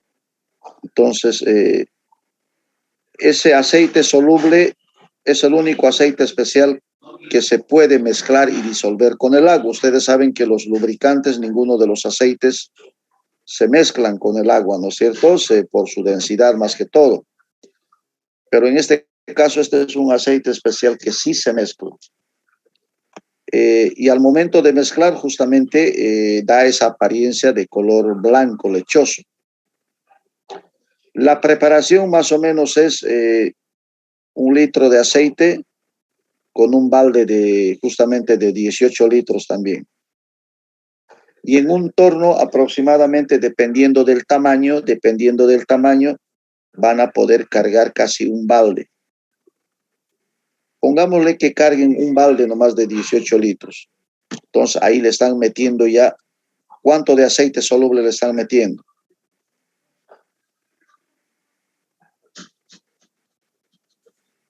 Entonces ese aceite soluble es el único aceite especial que se puede mezclar y disolver con el agua. Ustedes saben que los lubricantes, ninguno de los aceites se mezclan con el agua, ¿no es cierto? Por su densidad más que todo. Pero en este caso, este es un aceite especial que sí se mezcla. Y al momento de mezclar, justamente da esa apariencia de color blanco, lechoso. La preparación más o menos es 1 litro de aceite con un balde justamente de 18 litros también. Y en un torno aproximadamente, dependiendo del tamaño, van a poder cargar casi un balde. Pongámosle que carguen un balde nomás de 18 litros. Entonces ahí le están metiendo ya, ¿cuánto de aceite soluble le están metiendo?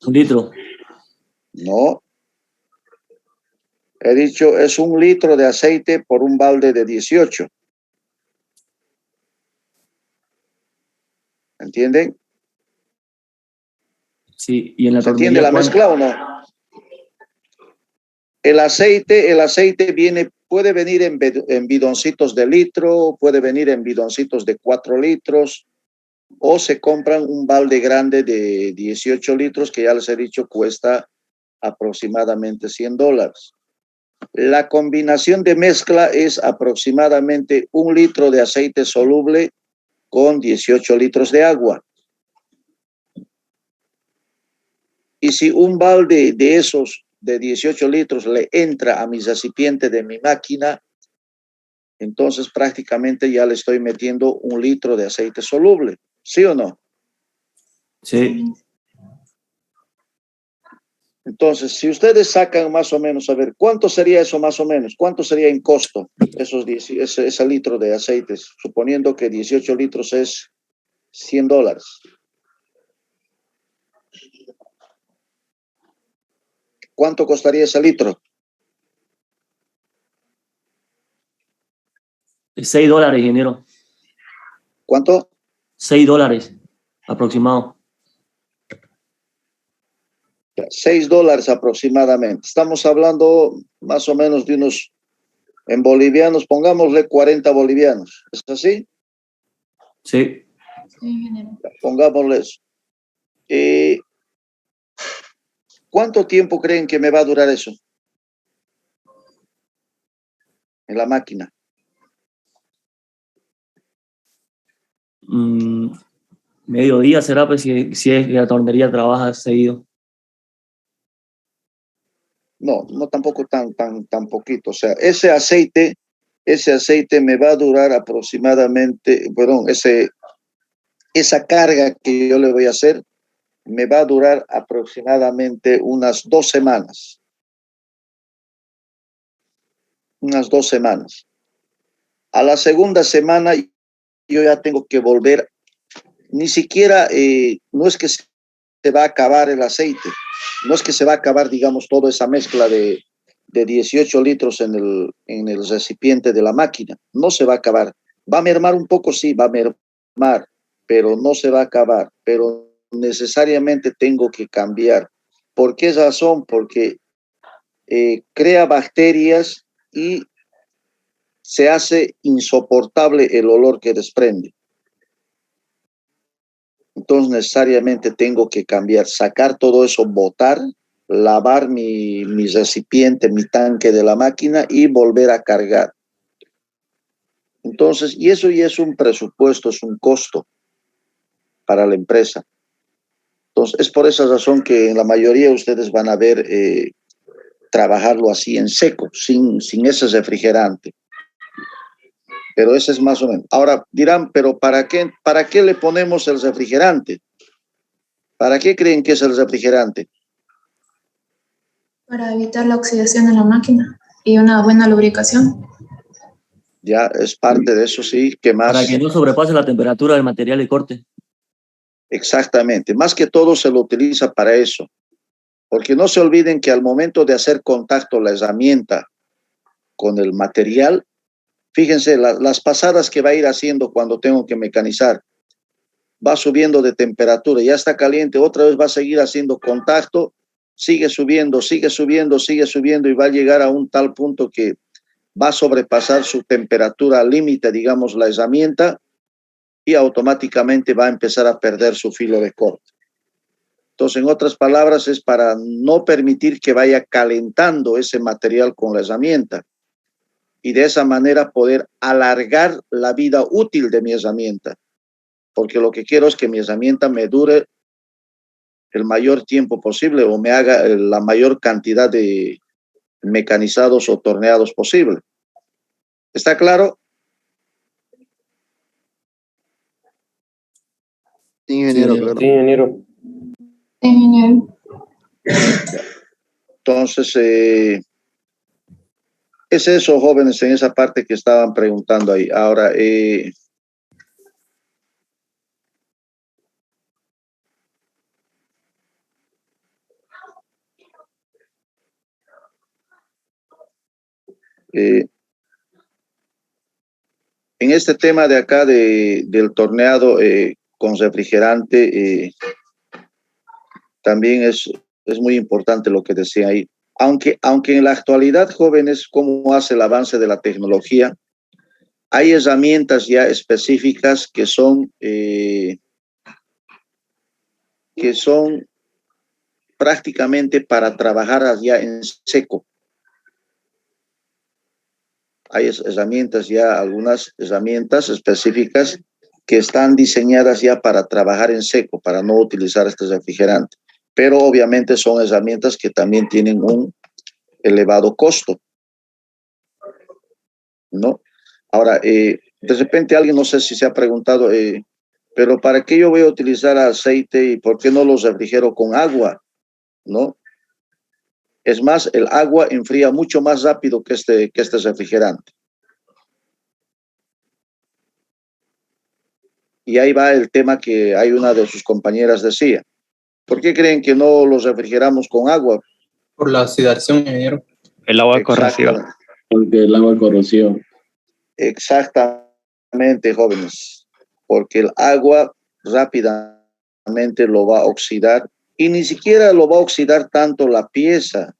¿1 litro? No. He dicho, es 1 litro de aceite por un balde de 18. ¿Entienden? Sí, y en la ¿Se entiende la mezcla o no? El aceite puede venir en bidoncitos de litro, puede venir en bidoncitos de 4 litros, o se compran un balde grande de 18 litros que ya les he dicho cuesta aproximadamente $100. La combinación de mezcla es aproximadamente 1 litro de aceite soluble con 18 litros de agua. Y si un balde de esos de 18 litros le entra a mi recipiente de mi máquina, entonces prácticamente ya le estoy metiendo 1 litro de aceite soluble. ¿Sí o no? Sí. Entonces, si ustedes sacan más o menos, a ver, ¿cuánto sería eso más o menos? ¿Cuánto sería en costo ese litro de aceite? Suponiendo que 18 litros es $100. ¿Cuánto costaría ese litro? $6, ingeniero. ¿Cuánto? $6 aproximado. $6 aproximadamente. Estamos hablando más o menos de unos, en bolivianos, pongámosle 40 bolivianos. ¿Es así? Sí. Sí, ingeniero. Pongámosle eso. ¿Cuánto tiempo creen que me va a durar eso? En la máquina. Mediodía será, pues, si es que la tornería trabaja seguido. No, no tampoco tan poquito. O sea, ese aceite me va a durar aproximadamente, perdón, esa carga que yo le voy a hacer me va a durar aproximadamente unas 2 semanas. Unas 2 semanas. A la segunda semana yo ya tengo que volver. Ni siquiera, no es que se va a acabar el aceite, no es que se va a acabar, digamos, toda esa mezcla de 18 litros en el recipiente de la máquina. No se va a acabar. ¿Va a mermar un poco? Sí, va a mermar, pero no se va a acabar. Pero necesariamente tengo que cambiar. ¿Por qué razón? Porque crea bacterias y se hace insoportable el olor que desprende. Entonces necesariamente tengo que cambiar, sacar todo eso, botar, lavar mi recipiente, mi tanque de la máquina y volver a cargar. Entonces, y eso ya es un presupuesto, es un costo para la empresa. Entonces, es por esa razón que en la mayoría ustedes van a ver trabajarlo así en seco, sin ese refrigerante. Pero ese es más o menos. Ahora dirán, pero ¿para qué le ponemos el refrigerante? ¿Para qué creen que es el refrigerante? Para evitar la oxidación en la máquina y una buena lubricación. Ya es parte de eso, sí. ¿Qué más? Para que no sobrepase la temperatura del material de corte. Exactamente. Más que todo se lo utiliza para eso. Porque no se olviden que al momento de hacer contacto la herramienta con el material, fíjense, las pasadas que va a ir haciendo cuando tengo que mecanizar, va subiendo de temperatura, ya está caliente, otra vez va a seguir haciendo contacto, sigue subiendo, sigue subiendo, sigue subiendo y va a llegar a un tal punto que va a sobrepasar su temperatura límite, digamos, la herramienta, y automáticamente va a empezar a perder su filo de corte. Entonces, en otras palabras, es para no permitir que vaya calentando ese material con la herramienta y de esa manera poder alargar la vida útil de mi herramienta, porque lo que quiero es que mi herramienta me dure el mayor tiempo posible o me haga la mayor cantidad de mecanizados o torneados posible. ¿Está claro? Sí, ingeniero, Sí, claro. Sí, ingeniero. Sí, ingeniero. Entonces, es eso, jóvenes, en esa parte que estaban preguntando ahí. Ahora, en este tema de acá del torneado con refrigerante, también es muy importante lo que decía ahí. Aunque en la actualidad, jóvenes, cómo hace el avance de la tecnología, hay herramientas ya específicas que son que son prácticamente para trabajar allá en seco. Hay herramientas ya, algunas herramientas específicas que están diseñadas ya para trabajar en seco, para no utilizar este refrigerante. Pero obviamente son herramientas que también tienen un elevado costo, ¿no? Ahora, de repente alguien, no sé si se ha preguntado, pero ¿para qué yo voy a utilizar aceite y por qué no los refrigero con agua? ¿No? Es más, el agua enfría mucho más rápido que este refrigerante. Y ahí va el tema que hay una de sus compañeras decía. ¿Por qué creen que no los refrigeramos con agua? Por la oxidación, ingeniero. El agua Exactamente. corrosiva. Porque el agua corrosiva. Exactamente, jóvenes. Porque el agua rápidamente lo va a oxidar y ni siquiera lo va a oxidar tanto la pieza,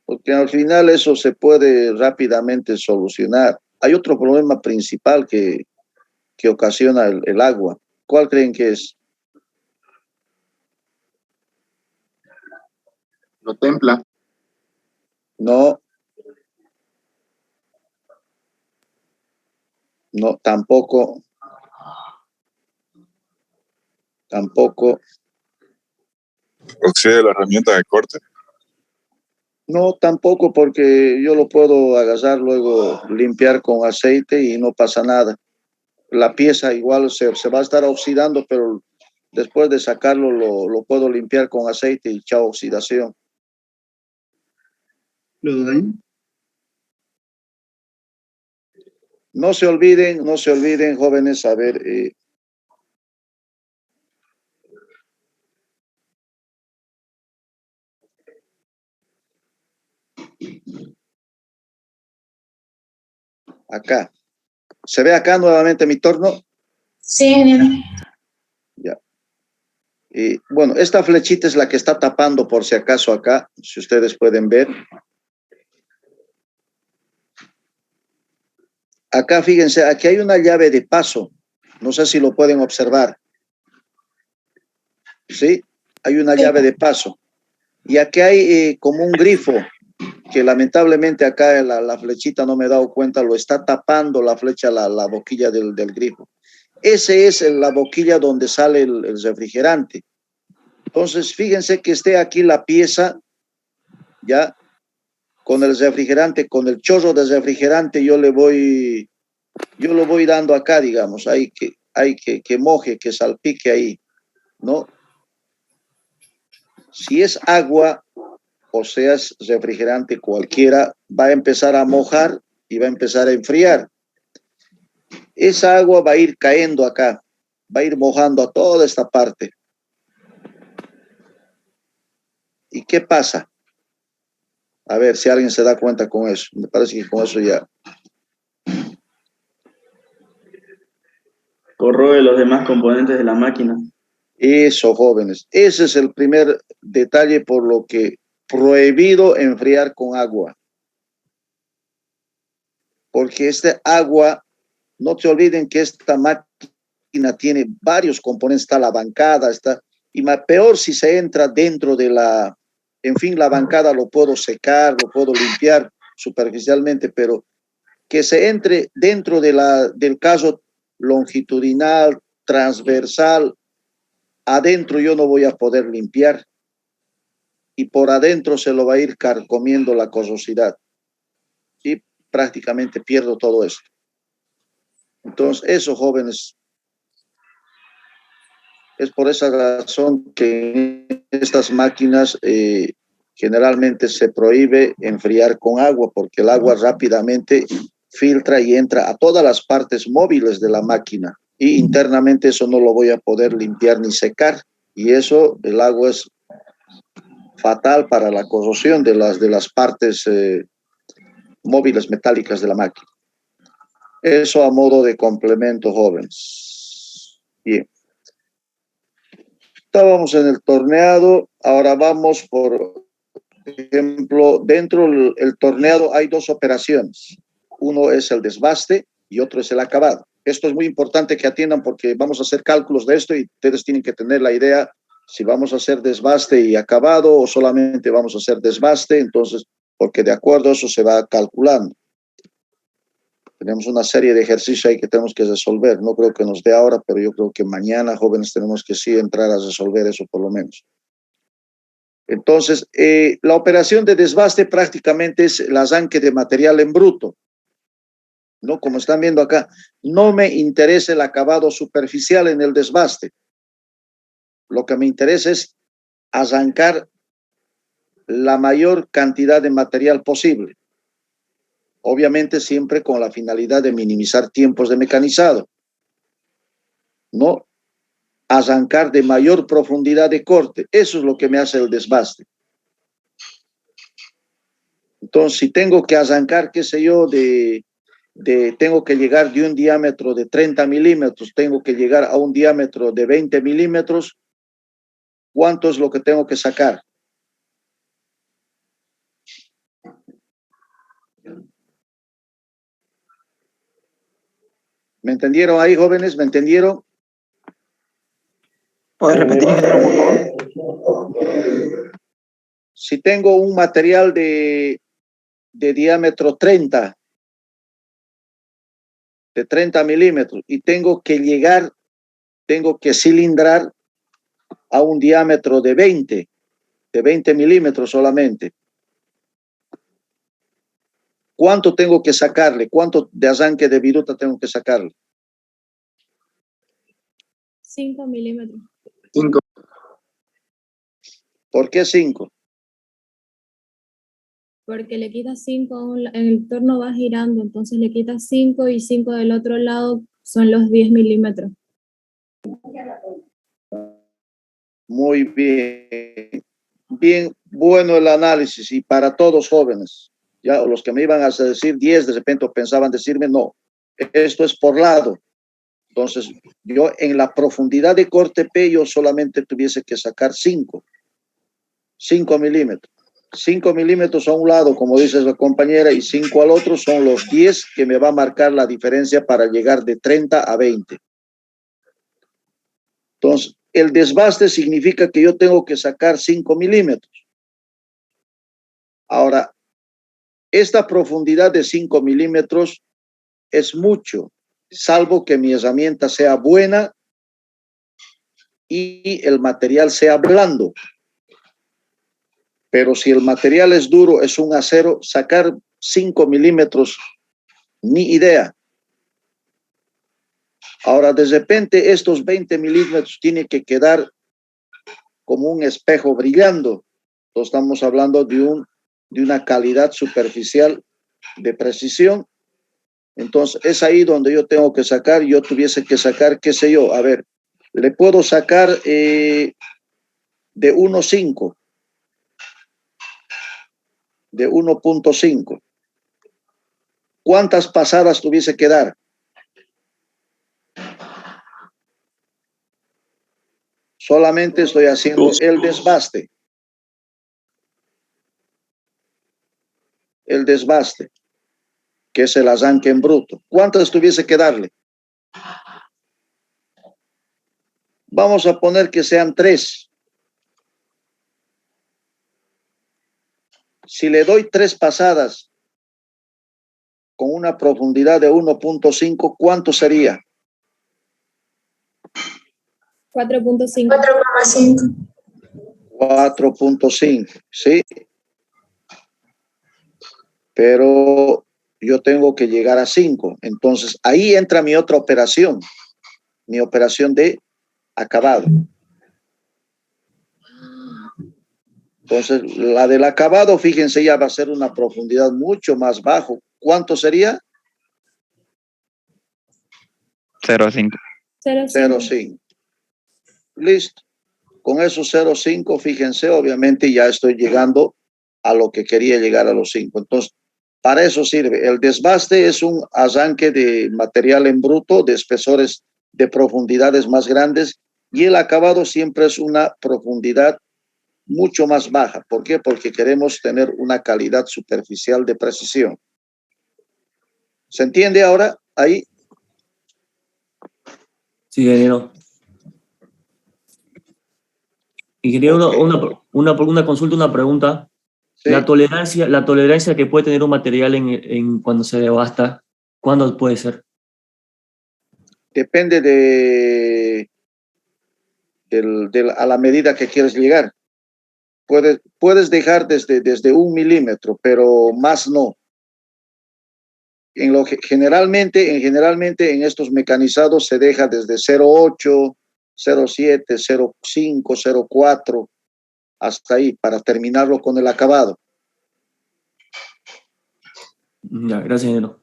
porque al final eso se puede rápidamente solucionar. Hay otro problema principal que ocasiona el agua. ¿Cuál creen que es? Lo templa. No. No, tampoco. Tampoco. ¿Oxida la herramienta de corte? No, tampoco, porque yo lo puedo agarrar, luego limpiar con aceite y no pasa nada. La pieza igual se va a estar oxidando, pero después de sacarlo lo puedo limpiar con aceite y chao oxidación. No se olviden, jóvenes, a ver, acá. ¿Se ve acá nuevamente mi torno? Sí, ingeniero. Ya. Y bueno, esta flechita es la que está tapando por si acaso acá, si ustedes pueden ver. Acá, fíjense, aquí hay una llave de paso. No sé si lo pueden observar. ¿Sí? Hay una llave de paso. Y aquí hay como un grifo, que lamentablemente acá la flechita no me he dado cuenta, lo está tapando la flecha, la boquilla del grifo. Ese es la boquilla donde sale el refrigerante. Entonces, fíjense que esté aquí la pieza, ya, con el refrigerante, con el chorro de refrigerante, yo lo voy dando acá, digamos, hay que moje, que salpique ahí, ¿no? Si es agua, o sea, es refrigerante cualquiera, va a empezar a mojar y va a empezar a enfriar. Esa agua va a ir cayendo acá, va a ir mojando a toda esta parte. ¿Y qué pasa? A ver si alguien se da cuenta con eso. Me parece que con eso ya. Corroe los demás componentes de la máquina. Eso, jóvenes. Ese es el primer detalle por lo que prohibido enfriar con agua. Porque este agua, no te olviden que esta máquina tiene varios componentes. Está la bancada, y peor si se entra dentro de en fin, la bancada lo puedo secar, lo puedo limpiar superficialmente, pero que se entre dentro del caso longitudinal, transversal, adentro yo no voy a poder limpiar y por adentro se lo va a ir carcomiendo la corrosidad y prácticamente pierdo todo esto. Entonces, eso, jóvenes, es por esa razón que en estas máquinas generalmente se prohíbe enfriar con agua, porque el agua rápidamente filtra y entra a todas las partes móviles de la máquina y internamente eso no lo voy a poder limpiar ni secar, y eso, el agua es fatal para la corrosión de las partes móviles metálicas de la máquina. Eso a modo de complemento, jóvenes. Bien. Estábamos en el torneado, ahora vamos por ejemplo, dentro del torneado hay dos operaciones. Uno es el desbaste y otro es el acabado. Esto es muy importante que atiendan porque vamos a hacer cálculos de esto y ustedes tienen que tener la idea Si vamos a hacer desbaste y acabado o solamente vamos a hacer desbaste, entonces, porque de acuerdo a eso se va calculando. Tenemos una serie de ejercicios ahí que tenemos que resolver. No creo que nos dé ahora, pero yo creo que mañana, jóvenes, tenemos que sí entrar a resolver eso por lo menos. Entonces, la operación de desbaste prácticamente es el arranque de material en bruto. ¿No? Como están viendo acá, no me interesa el acabado superficial en el desbaste. Lo que me interesa es arrancar la mayor cantidad de material posible. Obviamente siempre con la finalidad de minimizar tiempos de mecanizado. No arrancar de mayor profundidad de corte. Eso es lo que me hace el desbaste. Entonces, si tengo que arrancar, qué sé yo, tengo que llegar de un diámetro de 30 milímetros, tengo que llegar a un diámetro de 20 milímetros, ¿cuánto es lo que tengo que sacar? ¿Me entendieron ahí, jóvenes? ¿Me entendieron? ¿Puedes repetir, ingeniero, por favor? Si tengo un material de diámetro 30, de 30 milímetros, y tengo que cilindrar a un diámetro de 20 milímetros solamente. ¿Cuánto tengo que sacarle? ¿Cuánto de arranque de viruta tengo que sacarle? 5 milímetros. 5. ¿Por qué 5? Porque le quitas 5, el torno va girando, entonces le quitas 5 y 5 del otro lado son los 10 milímetros. Muy bien. Bien, bueno el análisis y para todos jóvenes. Ya los que me iban a decir 10, de repente pensaban decirme no. Esto es por lado. Entonces, yo en la profundidad de corte P, yo solamente tuviese que sacar 5 milímetros. 5 milímetros a un lado, como dice la compañera, y 5 al otro son los 10 que me va a marcar la diferencia para llegar de 30 a 20. Entonces, el desbaste significa que yo tengo que sacar 5 milímetros. Ahora, esta profundidad de 5 milímetros es mucho, salvo que mi herramienta sea buena y el material sea blando. Pero si el material es duro, es un acero, sacar 5 milímetros, ni idea. Ahora, de repente, estos 20 milímetros tienen que quedar como un espejo brillando. Entonces, estamos hablando de una calidad superficial de precisión. Entonces, es ahí donde yo tengo que sacar, yo tuviese que sacar, qué sé yo, a ver, le puedo sacar de 1.5. De 1.5. ¿Cuántas pasadas tuviese que dar? Solamente estoy haciendo el desbaste. El desbaste, que es el arranque en bruto. ¿Cuántas tuviese que darle? Vamos a poner que sean 3. Si le doy 3 pasadas con una profundidad de 1.5, ¿cuánto sería? 4.5. 4,5. 4.5, ¿sí? Pero yo tengo que llegar a 5. Entonces, ahí entra mi otra operación, mi operación de acabado. Entonces, la del acabado, fíjense, ya va a ser una profundidad mucho más bajo. ¿Cuánto sería? 0,5. 0,5. Listo. Con esos 0,5, fíjense, obviamente ya estoy llegando a lo que quería llegar a los 5. Entonces, para eso sirve. El desbaste es un arranque de material en bruto, de espesores de profundidades más grandes, y el acabado siempre es una profundidad mucho más baja. ¿Por qué? Porque queremos tener una calidad superficial de precisión. ¿Se entiende ahora? Ahí. Sí, ingeniero. Ingeniero, una consulta, una pregunta. Sí. La tolerancia que puede tener un material cuando se devasta, ¿cuándo puede ser? Depende a la medida que quieres llegar. Puedes dejar desde 1 milímetro, pero más no. Generalmente en estos mecanizados se deja desde 0,8, 0,7, 0,5, 0,4, hasta ahí, para terminarlo con el acabado. Ya, gracias, ingeniero.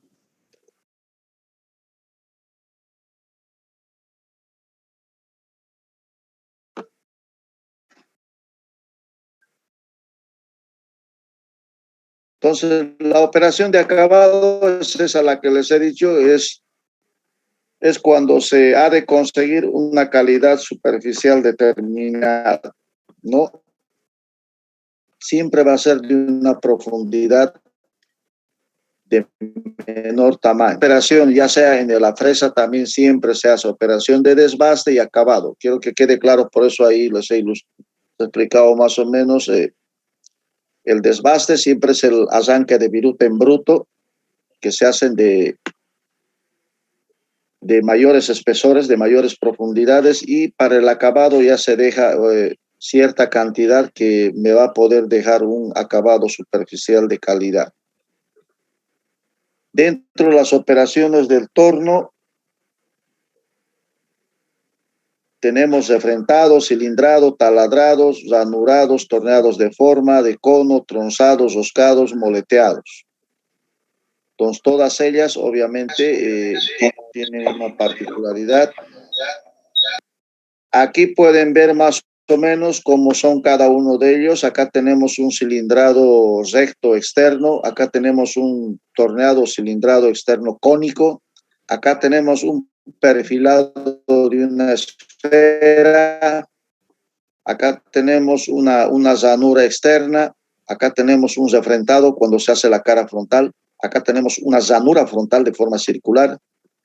Entonces, la operación de acabado es esa, la que les he dicho, es cuando se ha de conseguir una calidad superficial determinada, ¿no? Siempre va a ser de una profundidad de menor tamaño. Operación, ya sea en la fresa, también siempre se hace operación de desbaste y acabado. Quiero que quede claro, por eso ahí les he explicado más o menos. El desbaste siempre es el arranque de viruta en bruto, que se hacen de mayores espesores, de mayores profundidades, y para el acabado ya se deja cierta cantidad que me va a poder dejar un acabado superficial de calidad. Dentro de las operaciones del torno, tenemos refrentado, cilindrado, taladrados, ranurados, torneados de forma, de cono, tronzados, roscados, moleteados. Entonces, todas ellas obviamente tienen una particularidad. Aquí pueden ver más o menos cómo son cada uno de ellos. Acá tenemos un cilindrado recto externo, acá tenemos un torneado cilindrado externo cónico, acá tenemos un perfilado de una esfera, acá tenemos una ranura externa, acá tenemos un refrentado cuando se hace la cara frontal, acá tenemos una ranura frontal de forma circular,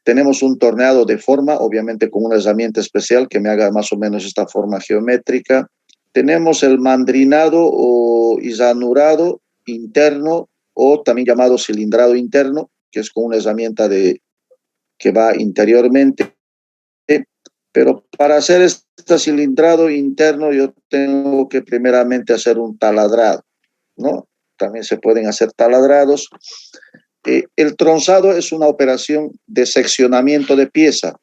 tenemos un torneado de forma, obviamente con una herramienta especial que me haga más o menos esta forma geométrica. Tenemos el mandrinado y ranurado interno, o también llamado cilindrado interno, que es con una herramienta que va interiormente. Pero para hacer este cilindrado interno yo tengo que primeramente hacer un taladrado, ¿no? También se pueden hacer taladrados. El tronzado es una operación de seccionamiento de pieza.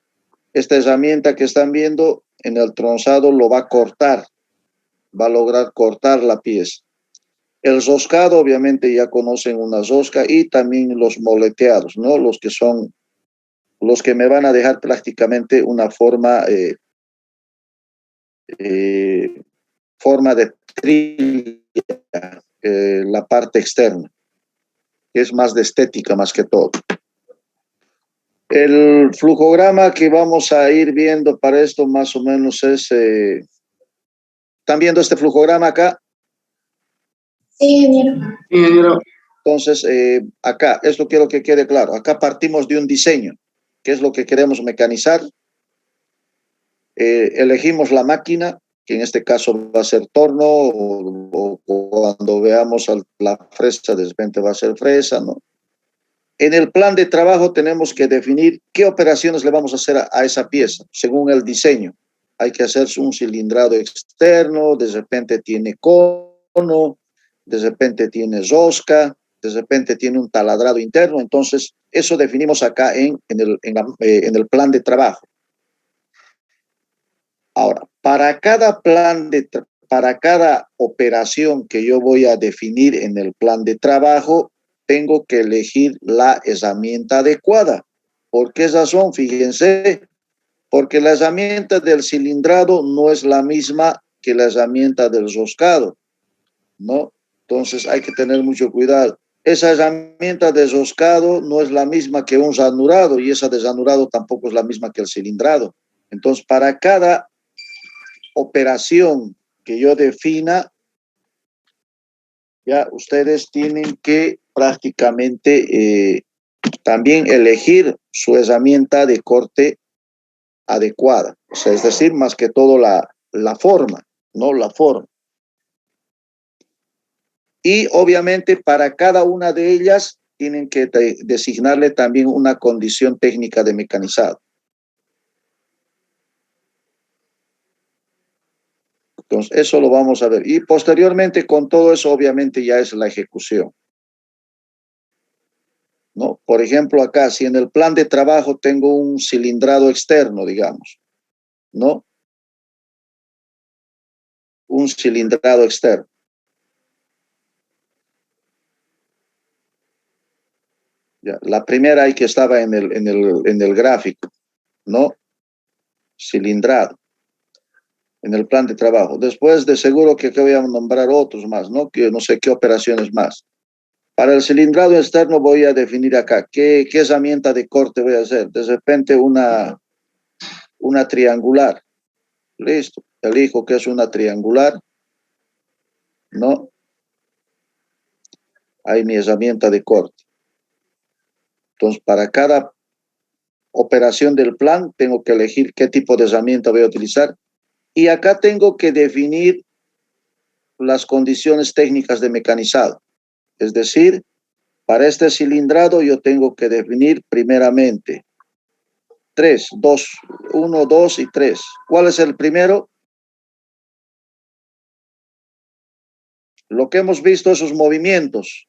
Esta herramienta que están viendo en el tronzado lo va a cortar, va a lograr cortar la pieza. El roscado, obviamente ya conocen una rosca, y también los moleteados, ¿no? Los que me van a dejar prácticamente una forma de trilla, la parte externa, que es más de estética más que todo. El flujograma que vamos a ir viendo para esto más o menos es... ¿Están viendo este flujograma acá? Sí, ingeniero. Entonces, acá, esto quiero que quede claro. Acá partimos de un diseño, que es lo que queremos mecanizar. Elegimos la máquina, que en este caso va a ser torno, o cuando veamos la fresa, de repente va a ser fresa, ¿no? En el plan de trabajo tenemos que definir qué operaciones le vamos a hacer a esa pieza, según el diseño. Hay que hacerse un cilindrado externo, de repente tiene cono, de repente tiene rosca, de repente tiene un taladrado interno. Entonces, eso definimos acá en el plan de trabajo. Ahora, para cada operación que yo voy a definir en el plan de trabajo, tengo que elegir la herramienta adecuada. ¿Por qué razón? Fíjense, porque la herramienta del cilindrado no es la misma que la herramienta del roscado, ¿no? Entonces hay que tener mucho cuidado. Esa herramienta de roscado no es la misma que un ranurado, y esa de ranurado tampoco es la misma que el cilindrado. Entonces, para cada operación que yo defina, ya ustedes tienen que prácticamente también elegir su herramienta de corte adecuada. O sea, es decir, más que todo la forma, no la forma. Y obviamente para cada una de ellas tienen que designarle también una condición técnica de mecanizado. Entonces, eso lo vamos a ver. Y posteriormente con todo eso, obviamente ya es la ejecución, ¿no? Por ejemplo, acá, si en el plan de trabajo tengo un cilindrado externo, digamos, ¿no? Un cilindrado externo. Ya, la primera ahí que estaba en el gráfico, ¿no? Cilindrado. En el plan de trabajo. Después de seguro que voy a nombrar otros más, ¿no? Que no sé qué operaciones más. Para el cilindrado externo voy a definir acá qué herramienta de corte voy a hacer. De repente una triangular. Listo. Elijo que es una triangular, ¿no? Ahí mi herramienta de corte. Entonces, para cada operación del plan, tengo que elegir qué tipo de herramienta voy a utilizar. Y acá tengo que definir las condiciones técnicas de mecanizado. Es decir, para este cilindrado yo tengo que definir primeramente 3, 2, 1, 2 y 3. ¿Cuál es el primero? Lo que hemos visto, esos movimientos.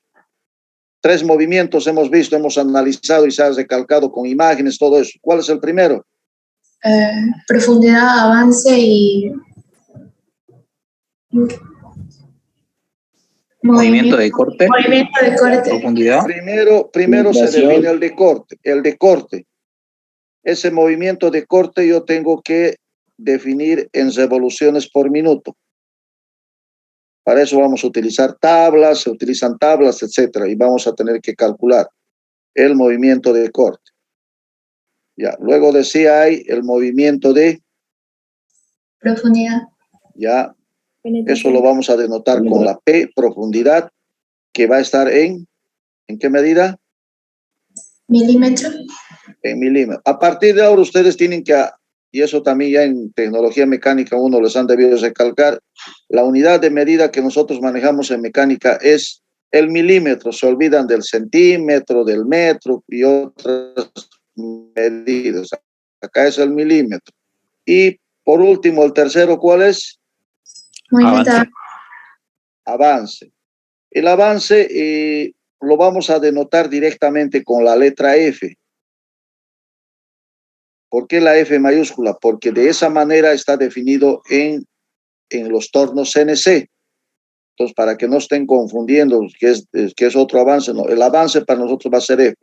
3 movimientos hemos visto, hemos analizado y se ha recalcado con imágenes, todo eso. ¿Cuál es el primero? Profundidad, avance y Movimiento de corte. Movimiento de corte. Profundidad. Primero se define el de corte. El de corte. Ese movimiento de corte yo tengo que definir en revoluciones por minuto. Para eso vamos a utilizar tablas, se utilizan tablas, etcétera, y vamos a tener que calcular el movimiento de corte. Ya, luego decía hay el movimiento de profundidad. Ya, eso lo vamos a denotar con la P, profundidad, que va a estar ¿en qué medida? Milímetro. En milímetros. A partir de ahora ustedes tienen que, y eso también ya en tecnología mecánica uno les han debido recalcar, la unidad de medida que nosotros manejamos en mecánica es el milímetro. Se olvidan del centímetro, del metro y otras medidas. Acá es el milímetro. Y por último, el tercero, ¿cuál es? Avance. Avance. El avance lo vamos a denotar directamente con la letra F. ¿Por qué la F mayúscula? Porque de esa manera está definido en los tornos CNC. Entonces, para que no estén confundiendo que es otro avance, no. El avance para nosotros va a ser F.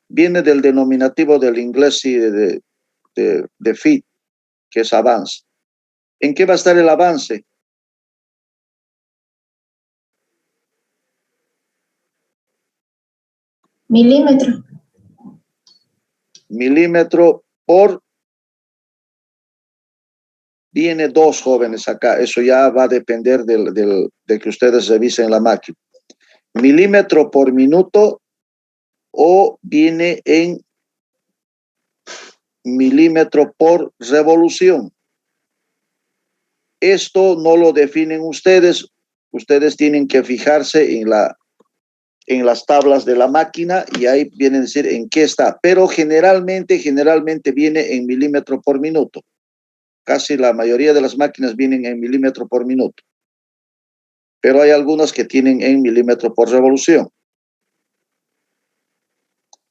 Viene del denominativo del inglés de fit, que es avance. ¿En qué va a estar el avance? Milímetro. Milímetro por... Viene 2 jóvenes acá. Eso ya va a depender de que ustedes revisen la máquina. Milímetro por minuto o viene en milímetro por revolución. Esto no lo definen ustedes. Ustedes tienen que fijarse en las tablas de la máquina y ahí viene a decir en qué está. Pero generalmente viene en milímetro por minuto. Casi la mayoría de las máquinas vienen en milímetro por minuto. Pero hay algunas que tienen en milímetro por revolución.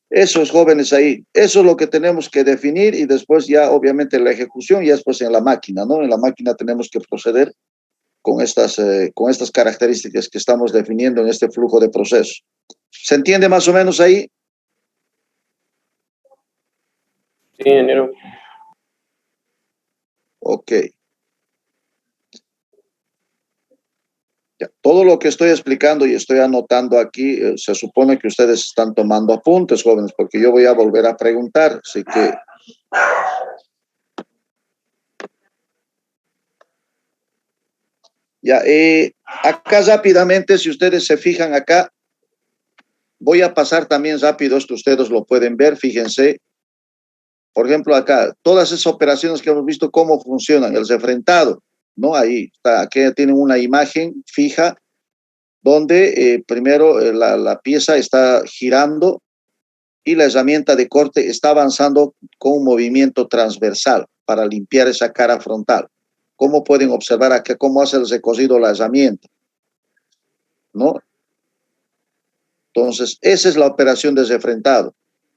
Esos jóvenes ahí, eso es lo que tenemos que definir y después ya obviamente la ejecución ya es pues en la máquina, ¿no? En la máquina tenemos que proceder con estas características que estamos definiendo en este flujo de proceso. ¿Se entiende más o menos ahí? Sí, ingeniero. Ok. Ya, todo lo que estoy explicando y estoy anotando aquí, se supone que ustedes están tomando apuntes, jóvenes, porque yo voy a volver a preguntar, así que... Ya, acá rápidamente, si ustedes se fijan acá, voy a pasar también rápido, esto ustedes lo pueden ver, fíjense. Por ejemplo, acá, todas esas operaciones que hemos visto, cómo funcionan, el refrentado. ¿no? Ahí está, aquí tienen una imagen fija donde primero la pieza está girando y la herramienta de corte está avanzando con un movimiento transversal para limpiar esa cara frontal. ¿Cómo pueden observar acá cómo hace el recocido la herramienta? ¿No? Entonces, esa es la operación de refrentado.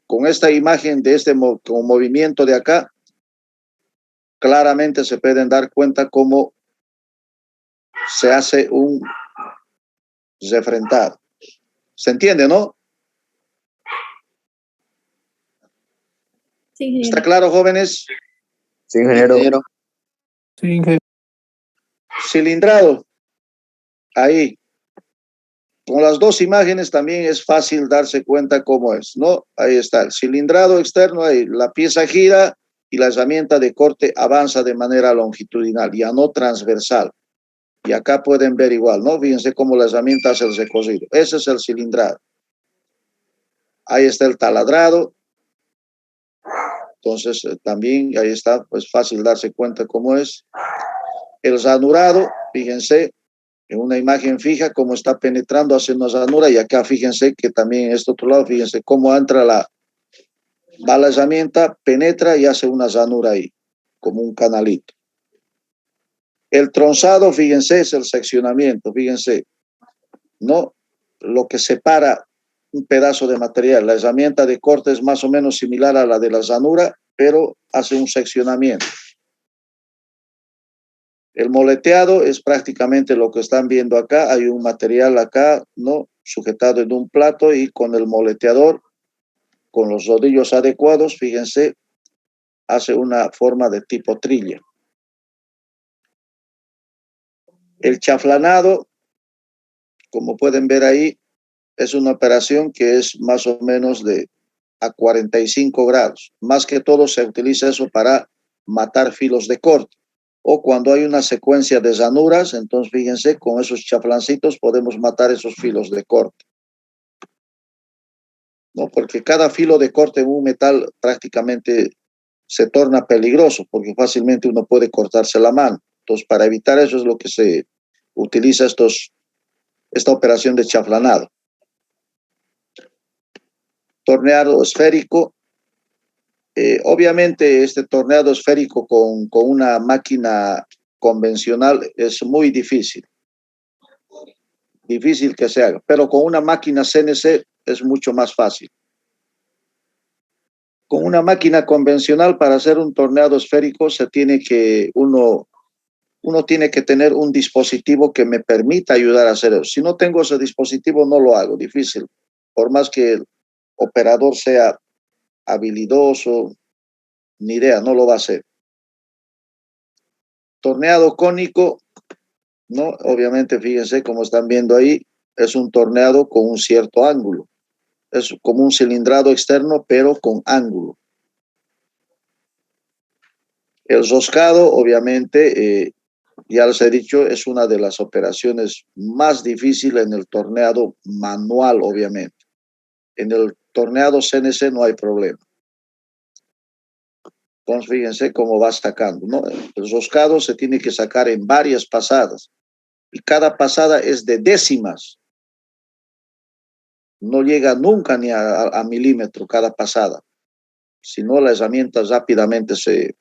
Con esta imagen de con movimiento de acá, claramente se pueden dar cuenta cómo se hace un refrentado. ¿Se entiende, no? Sí, ingeniero. ¿Está claro, jóvenes? Sí, ingeniero. Sí, ingeniero. Cilindrado. Ahí. Con las dos imágenes también es fácil darse cuenta cómo es, ¿no? Ahí está el cilindrado externo, ahí la pieza gira y la herramienta de corte avanza de manera longitudinal, ya no transversal. Y acá pueden ver igual, ¿no? Fíjense cómo la herramienta hace el recocido. Ese es el cilindrado. Ahí está el taladrado. Entonces, también ahí está, pues fácil darse cuenta cómo es. El ranurado, fíjense, en una imagen fija, cómo está penetrando hacia una ranura, y acá fíjense que también en este otro lado, fíjense cómo entra va la herramienta, penetra y hace una ranura ahí, como un canalito. El tronzado, fíjense, es el seccionamiento, fíjense, ¿no? Lo que separa un pedazo de material. La herramienta de corte es más o menos similar a la de la ranura, pero hace un seccionamiento. El moleteado es prácticamente lo que están viendo acá. Hay un material acá, ¿no? Sujetado en un plato y con el moleteador, con los rodillos adecuados, fíjense, hace una forma de tipo trilla. El chaflanado, como pueden ver ahí, es una operación que es más o menos a 45 grados. Más que todo se utiliza eso para matar filos de corte. O cuando hay una secuencia de ranuras, entonces fíjense, con esos chaflancitos podemos matar esos filos de corte, ¿no? Porque cada filo de corte en un metal prácticamente se torna peligroso, porque fácilmente uno puede cortarse la mano. Entonces, para evitar eso es lo que se utiliza esta operación de chaflanado. Torneado esférico. Obviamente este torneado esférico con una máquina convencional es muy difícil que se haga, pero con una máquina CNC es mucho más fácil. Con una máquina convencional, para hacer un torneado esférico uno tiene que tener un dispositivo que me permita ayudar a hacer eso. Si no tengo ese dispositivo, no lo hago, difícil. Por más que el operador sea habilidoso, ni idea, no lo va a hacer. Torneado cónico, ¿no? Obviamente, fíjense como están viendo ahí, es un torneado con un cierto ángulo. Es como un cilindrado externo, pero con ángulo. El roscado, obviamente, ya les he dicho, es una de las operaciones más difíciles en el torneado manual, obviamente. En el torneado CNC no hay problema. Entonces, fíjense cómo va sacando, ¿no? El roscado se tiene que sacar en varias pasadas. Y cada pasada es de décimas. No llega nunca ni a milímetro cada pasada. Si no, la herramienta rápidamente se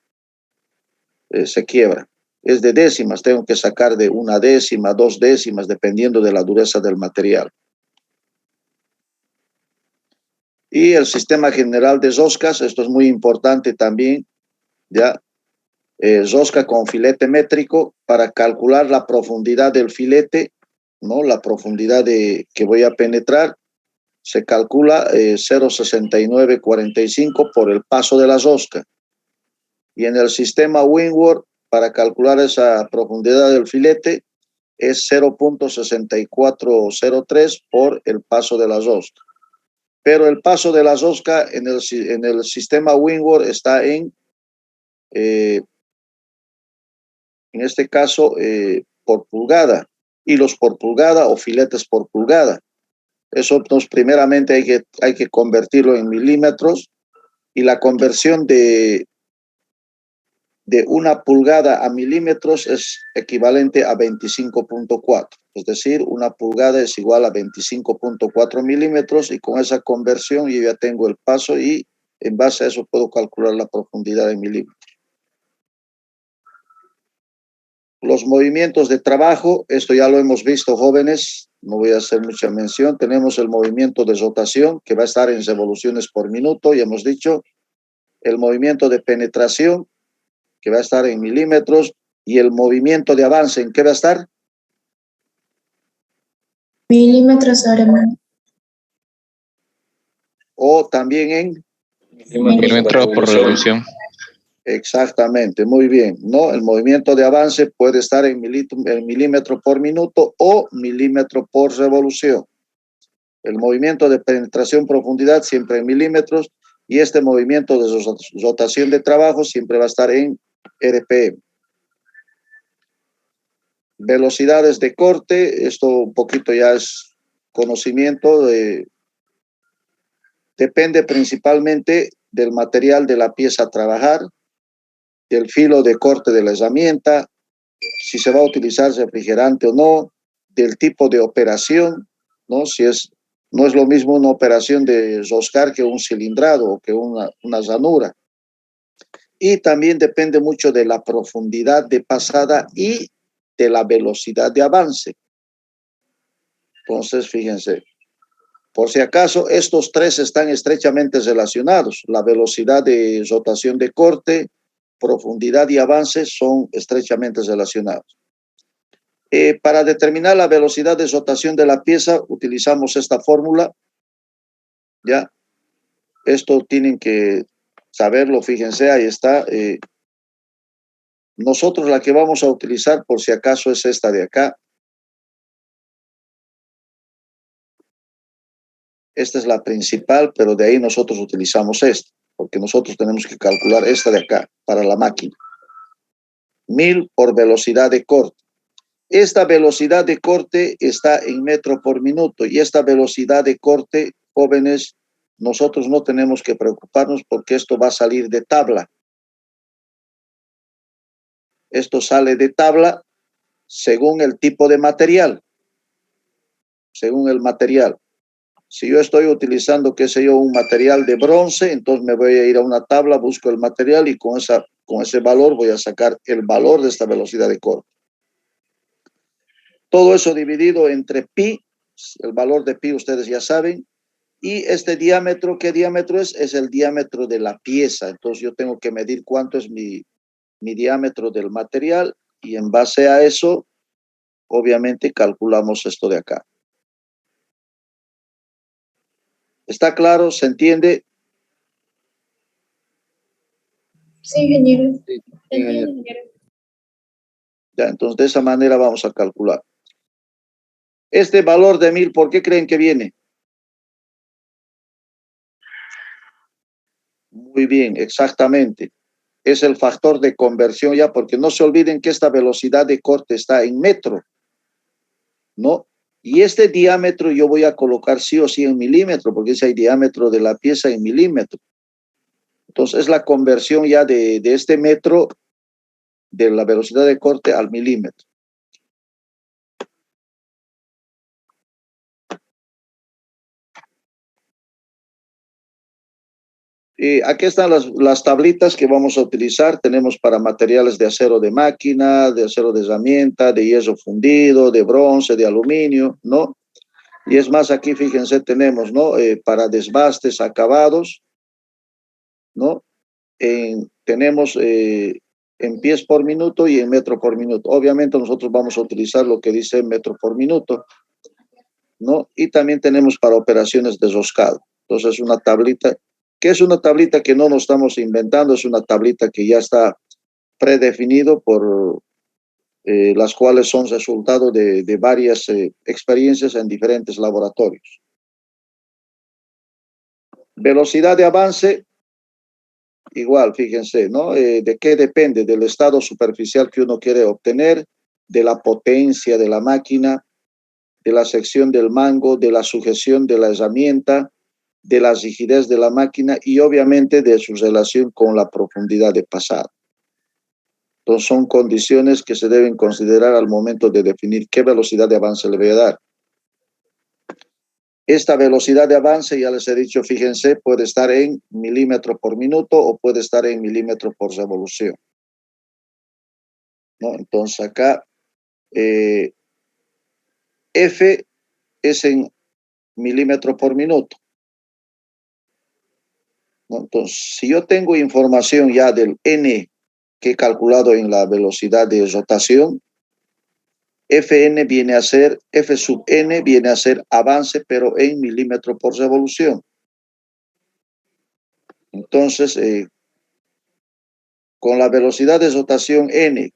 quiebra. Es de décimas, tengo que sacar de 1 décima, 2 décimas, dependiendo de la dureza del material. Y el sistema general de roscas, esto es muy importante también, ¿ya? Rosca con filete métrico para calcular la profundidad del filete, ¿no? La profundidad que voy a penetrar, se calcula 0,6945 por el paso de la rosca. Y en el sistema Windward, para calcular esa profundidad del filete, es 0,6403 por el paso de la rosca. Pero el paso de la rosca en el sistema Windward está en este caso, por pulgada, hilos por pulgada o filetes por pulgada. Eso, pues, primeramente hay que convertirlo en milímetros, y la conversión de de 1 pulgada a milímetros es equivalente a 25.4. Es decir, 1 pulgada es igual a 25.4 milímetros y con esa conversión yo ya tengo el paso y en base a eso puedo calcular la profundidad en milímetros. Los movimientos de trabajo, esto ya lo hemos visto, jóvenes, no voy a hacer mucha mención. Tenemos el movimiento de rotación que va a estar en revoluciones por minuto, ya hemos dicho. El movimiento de penetración que va a estar en milímetros, y el movimiento de avance, ¿en qué va a estar? Milímetros sobre minuto. O también en Milímetros por revolución. Exactamente, muy bien, ¿no? El movimiento de avance puede estar en milímetro por minuto o milímetro por revolución. El movimiento de penetración profundidad siempre en milímetros, y este movimiento de rotación de trabajo siempre va a estar en RPM. Velocidades de corte, esto un poquito ya es conocimiento, depende principalmente del material de la pieza a trabajar, del filo de corte de la herramienta, si se va a utilizar refrigerante o no, del tipo de operación, ¿no? No es lo mismo una operación de roscar que un cilindrado o que una ranura. Y también depende mucho de la profundidad de pasada y de la velocidad de avance. Entonces, fíjense, por si acaso, estos tres están estrechamente relacionados. La velocidad de rotación de corte, profundidad y avance son estrechamente relacionados. Para determinar la velocidad de rotación de la pieza, utilizamos esta fórmula. ¿Ya? Esto tienen que saberlo, fíjense, ahí está. Nosotros la que vamos a utilizar, por si acaso, es esta de acá. Esta es la principal, pero de ahí nosotros utilizamos esta, porque nosotros tenemos que calcular esta de acá para la máquina. 1000 por velocidad de corte. Esta velocidad de corte está en metro por minuto, y esta velocidad de corte, jóvenes, nosotros no tenemos que preocuparnos porque esto va a salir de tabla. Esto sale de tabla según el tipo de material. Según el material. Si yo estoy utilizando, qué sé yo, un material de bronce, entonces me voy a ir a una tabla, busco el material y con ese valor voy a sacar el valor de esta velocidad de corte. Todo eso dividido entre pi, el valor de pi ustedes ya saben, y este diámetro, ¿qué diámetro es? Es el diámetro de la pieza. Entonces yo tengo que medir cuánto es mi diámetro del material, y en base a eso, obviamente calculamos esto de acá. ¿Está claro? ¿Se entiende? Sí, ingeniero. Sí, ingeniero. Ya, entonces de esa manera vamos a calcular. Este valor de 1000, ¿por qué creen que viene? Muy bien, exactamente. Es el factor de conversión ya, porque no se olviden que esta velocidad de corte está en metro, ¿no? Y este diámetro yo voy a colocar sí o sí en milímetro, porque ese es el diámetro de la pieza en milímetro. Entonces es la conversión ya de este metro, de la velocidad de corte al milímetro. Aquí están las tablitas que vamos a utilizar. Tenemos para materiales de acero de máquina, de acero de herramienta, de hierro fundido, de bronce, de aluminio, ¿no? Y es más, aquí fíjense, tenemos, ¿no? Para desbastes, acabados, ¿no? Tenemos en pies por minuto y en metro por minuto. Obviamente nosotros vamos a utilizar lo que dice metro por minuto, ¿no? Y también tenemos para operaciones de roscado. Entonces, una tablita, que es una tablita que no nos estamos inventando, es una tablita que ya está predefinido por las cuales son resultado de varias experiencias en diferentes laboratorios. Velocidad de avance, igual, fíjense, ¿no? ¿De qué depende? Del estado superficial que uno quiere obtener, de la potencia de la máquina, de la sección del mango, de la sujeción de la herramienta, de la rigidez de la máquina y obviamente de su relación con la profundidad de pasada. Entonces son condiciones que se deben considerar al momento de definir qué velocidad de avance le voy a dar. Esta velocidad de avance, ya les he dicho, fíjense, puede estar en milímetros por minuto o puede estar en milímetros por revolución, ¿no? Entonces acá F es en milímetros por minuto, ¿no? Entonces, si yo tengo información ya del N que he calculado en la velocidad de rotación, Fn viene a ser, F sub n viene a ser avance, pero en milímetros por revolución. Entonces, con la velocidad de rotación n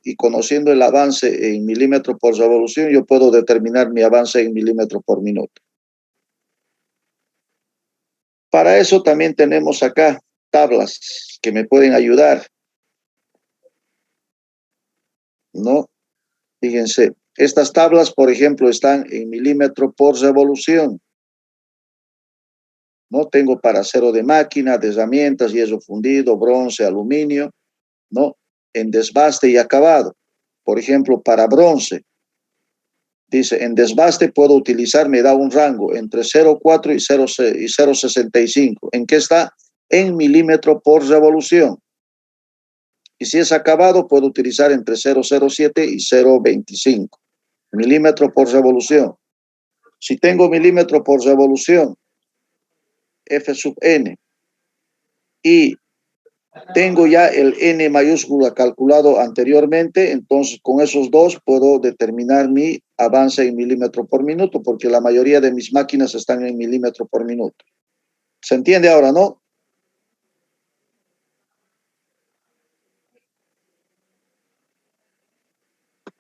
y conociendo el avance en milímetros por revolución, yo puedo determinar mi avance en milímetros por minuto. Para eso también tenemos acá tablas que me pueden ayudar, ¿no? Fíjense, estas tablas, por ejemplo, están en milímetros por revolución. ¿No? Tengo para acero de máquina, de herramientas, hierro fundido, bronce, aluminio, ¿no? En desbaste y acabado. Por ejemplo, para bronce, dice, en desbaste puedo utilizar, me da un rango entre 0,4 y 0,65. ¿En qué está? En milímetros por revolución. Y si es acabado, puedo utilizar entre 0,07 y 0,25 milímetros por revolución. Si tengo milímetros por revolución, F sub n, y tengo ya el n mayúscula calculado anteriormente, entonces con esos dos puedo determinar mi avance en milímetros por minuto, porque la mayoría de mis máquinas están en milímetros por minuto. ¿Se entiende ahora, no?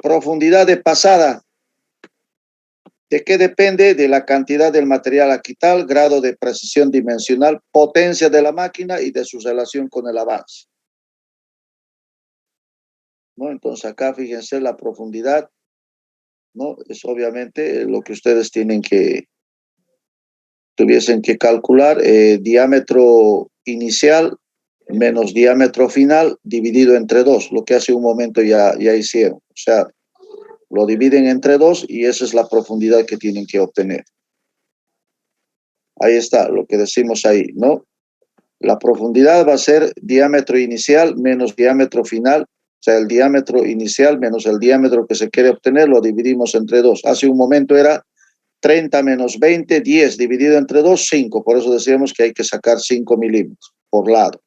Profundidad de pasada. ¿De qué depende? De la cantidad del material a quitar, grado de precisión dimensional, potencia de la máquina y de su relación con el avance, ¿no? Entonces acá fíjense la profundidad, ¿no? Es obviamente lo que ustedes tuviesen que calcular, diámetro inicial menos diámetro final dividido entre 2, lo que hace un momento ya hicieron. O sea, lo dividen entre 2 y esa es la profundidad que tienen que obtener. Ahí está lo que decimos ahí, ¿no? La profundidad va a ser diámetro inicial menos diámetro final. O sea, el diámetro inicial menos el diámetro que se quiere obtener lo dividimos entre 2. Hace un momento era 30 menos 20, 10, dividido entre 2, 5. Por eso decíamos que hay que sacar 5 milímetros por lado.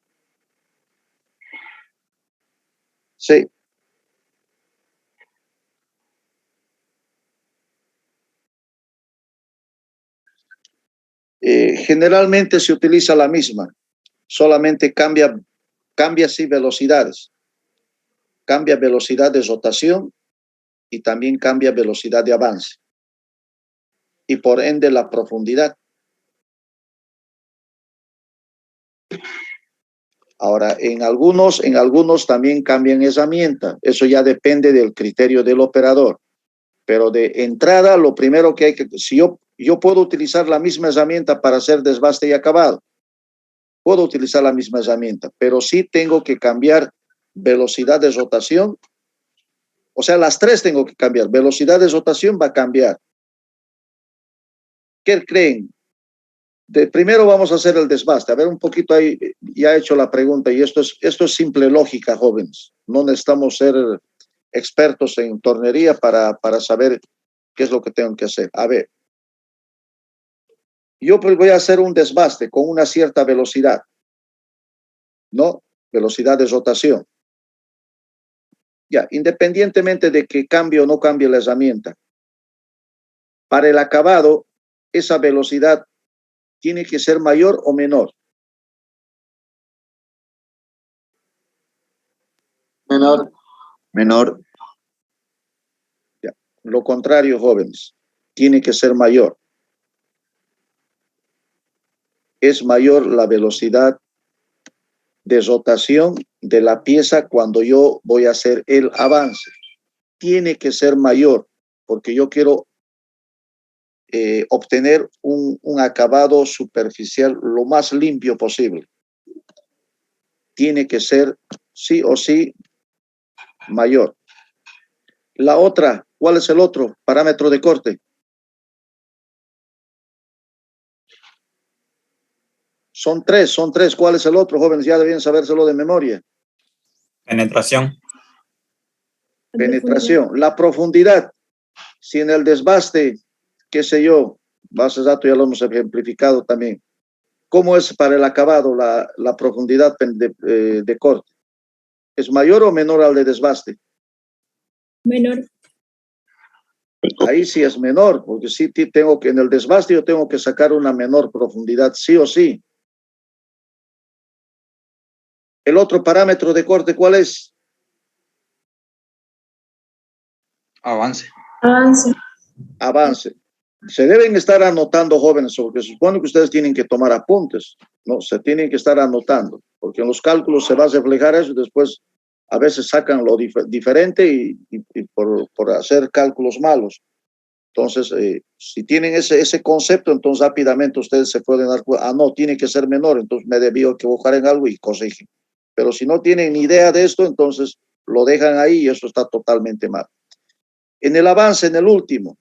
Sí. Generalmente se utiliza la misma, solamente cambia sí velocidades. Cambia velocidad de rotación y también cambia velocidad de avance. Y por ende la profundidad. Ahora, en algunos también cambian herramienta. Eso ya depende del criterio del operador. Pero de entrada, lo primero que hay que... Si yo puedo utilizar la misma herramienta para hacer desbaste y acabado. Puedo utilizar la misma herramienta, pero sí tengo que cambiar velocidad de rotación. O sea, las tres tengo que cambiar. Velocidad de rotación va a cambiar. ¿Qué creen? Primero vamos a hacer el desbaste. A ver, un poquito ahí, ya he hecho la pregunta y esto es simple lógica, jóvenes. No necesitamos ser expertos en tornería para saber qué es lo que tengo que hacer. A ver, yo pues voy a hacer un desbaste con una cierta velocidad, ¿no? Velocidad de rotación. Ya, independientemente de que cambie o no cambie la herramienta, para el acabado, esa velocidad tiene que ser mayor o menor. Menor. Menor. Ya. Lo contrario, jóvenes, tiene que ser mayor. Es mayor la velocidad de rotación de la pieza cuando yo voy a hacer el avance. Tiene que ser mayor porque yo quiero obtener un acabado superficial lo más limpio posible. Tiene que ser sí o sí mayor. La otra, ¿cuál es el otro parámetro de corte? Son tres. ¿Cuál es el otro, jóvenes? Ya deben sabérselo de memoria. Penetración. Penetración. La profundidad. Si en el desbaste, qué sé yo, bases de datos ya lo hemos ejemplificado también. ¿Cómo es para el acabado la profundidad de corte? ¿Es mayor o menor al de desbaste? Menor. Ahí sí es menor, porque sí tengo que, en el desbaste yo tengo que sacar una menor profundidad, sí o sí. ¿El otro parámetro de corte cuál es? Avance. Avance. Avance. Se deben estar anotando, jóvenes, porque se supone que ustedes tienen que tomar apuntes, ¿no? Se tienen que estar anotando, porque en los cálculos se va a reflejar eso y después a veces sacan lo diferente y por hacer cálculos malos. Entonces, si tienen ese concepto, entonces rápidamente ustedes se pueden dar cuenta, no, tiene que ser menor, entonces me debí equivocar en algo y corrigen. Pero si no tienen ni idea de esto, entonces lo dejan ahí y eso está totalmente mal. En el avance, en el último,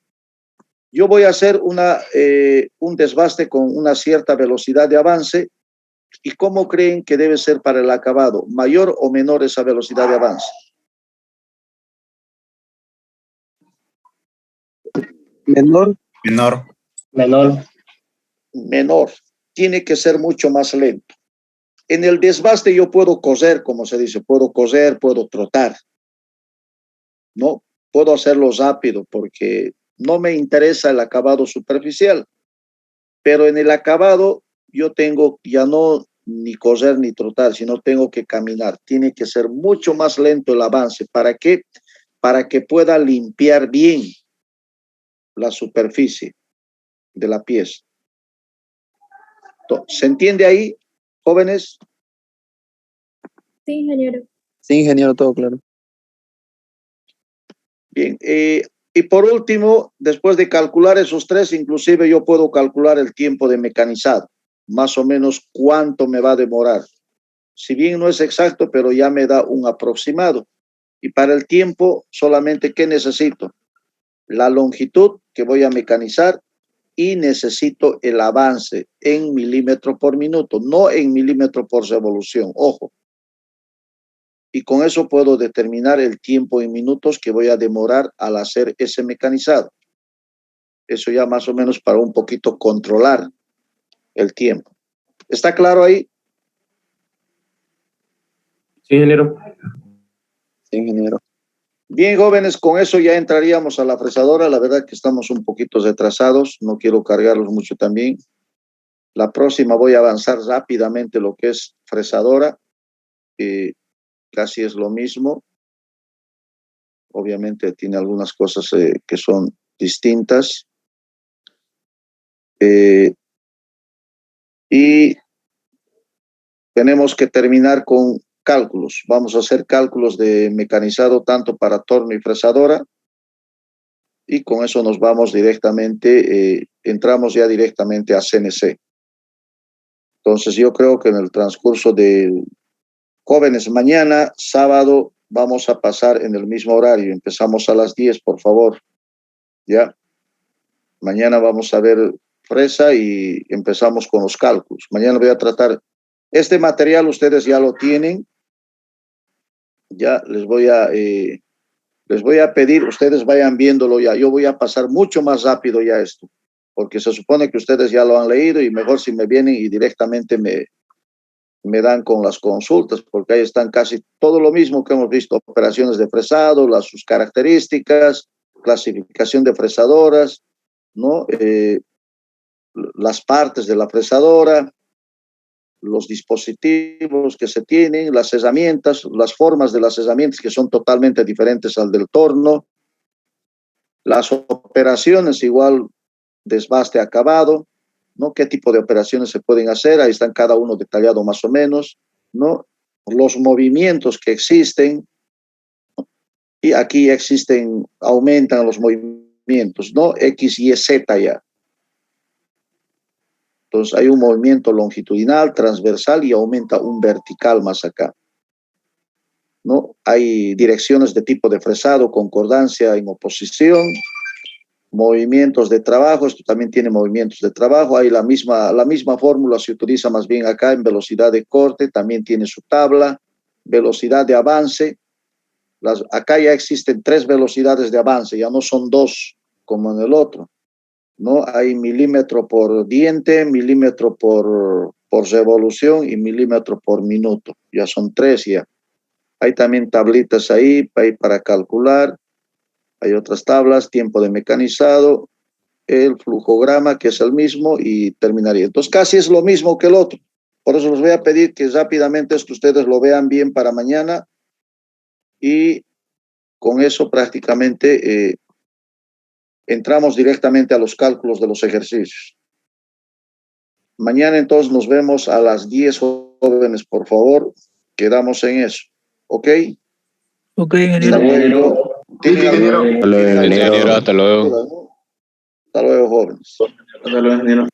yo voy a hacer un desbaste con una cierta velocidad de avance. ¿Y cómo creen que debe ser para el acabado? ¿Mayor o menor esa velocidad de avance? Menor. Menor. Menor. Menor. Tiene que ser mucho más lento. En el desbaste yo puedo coser, como se dice, puedo coser, puedo trotar. No, puedo hacerlo rápido porque no me interesa el acabado superficial. Pero en el acabado yo tengo ya no ni coser ni trotar, sino tengo que caminar. Tiene que ser mucho más lento el avance. ¿Para qué? Para que pueda limpiar bien la superficie de la pieza. ¿Se entiende ahí, jóvenes? Sí, ingeniero. Sí, ingeniero, todo claro. Bien, y por último, después de calcular esos tres, inclusive yo puedo calcular el tiempo de mecanizado, más o menos cuánto me va a demorar. Si bien no es exacto, pero ya me da un aproximado. Y para el tiempo, solamente, ¿qué necesito? La longitud que voy a mecanizar y necesito el avance en milímetros por minuto, no en milímetros por revolución, ojo. Y con eso puedo determinar el tiempo en minutos que voy a demorar al hacer ese mecanizado. Eso ya más o menos para un poquito controlar el tiempo. ¿Está claro ahí? Sí, ingeniero. Sí, ingeniero. Bien, jóvenes, con eso ya entraríamos a la fresadora. La verdad que estamos un poquito retrasados. No quiero cargarlos mucho también. La próxima voy a avanzar rápidamente lo que es fresadora. Casi es lo mismo. Obviamente tiene algunas cosas que son distintas. Y tenemos que terminar con cálculos. Vamos a hacer cálculos de mecanizado tanto para torno y fresadora. Y con eso nos vamos directamente, entramos ya directamente a CNC. Entonces yo creo que en el transcurso de jóvenes, mañana, sábado, vamos a pasar en el mismo horario. Empezamos a las 10, por favor. Ya. Mañana vamos a ver fresa y empezamos con los cálculos. Mañana voy a tratar. Este material ustedes ya lo tienen. Ya les voy a pedir, ustedes vayan viéndolo ya. Yo voy a pasar mucho más rápido ya esto, porque se supone que ustedes ya lo han leído y mejor si me vienen y directamente me dan con las consultas, porque ahí están casi todo lo mismo que hemos visto, operaciones de fresado, sus características, clasificación de fresadoras, ¿no? Las partes de la fresadora, los dispositivos que se tienen, las herramientas, las formas de las herramientas que son totalmente diferentes al del torno, las operaciones igual, desbaste acabado, ¿no? ¿Qué tipo de operaciones se pueden hacer? Ahí están cada uno detallado más o menos, ¿no? Los movimientos que existen, y aquí existen, aumentan los movimientos, ¿no? X, Y, Z ya. Entonces hay un movimiento longitudinal, transversal y aumenta un vertical más acá. ¿no? Hay direcciones de tipo de fresado, concordancia en oposición, movimientos de trabajo, esto también tiene movimientos de trabajo, hay la misma fórmula se utiliza más bien acá en velocidad de corte, también tiene su tabla, velocidad de avance, acá ya existen 3 velocidades de avance, ya no son 2 como en el otro, ¿no? Hay milímetro por diente, milímetro por revolución y milímetro por minuto, ya son 3 ya. Hay también tablitas ahí para calcular, hay otras tablas, tiempo de mecanizado, el flujograma que es el mismo y terminaría. Entonces casi es lo mismo que el otro. Por eso les voy a pedir que rápidamente esto ustedes lo vean bien para mañana y con eso prácticamente entramos directamente a los cálculos de los ejercicios. Mañana entonces nos vemos a las 10, jóvenes, por favor. Quedamos en eso. ¿Ok? Ok, ingeniero. Hasta luego. Hasta luego, ingeniero. Hasta luego. Hasta luego, jóvenes. Hasta luego, ingeniero.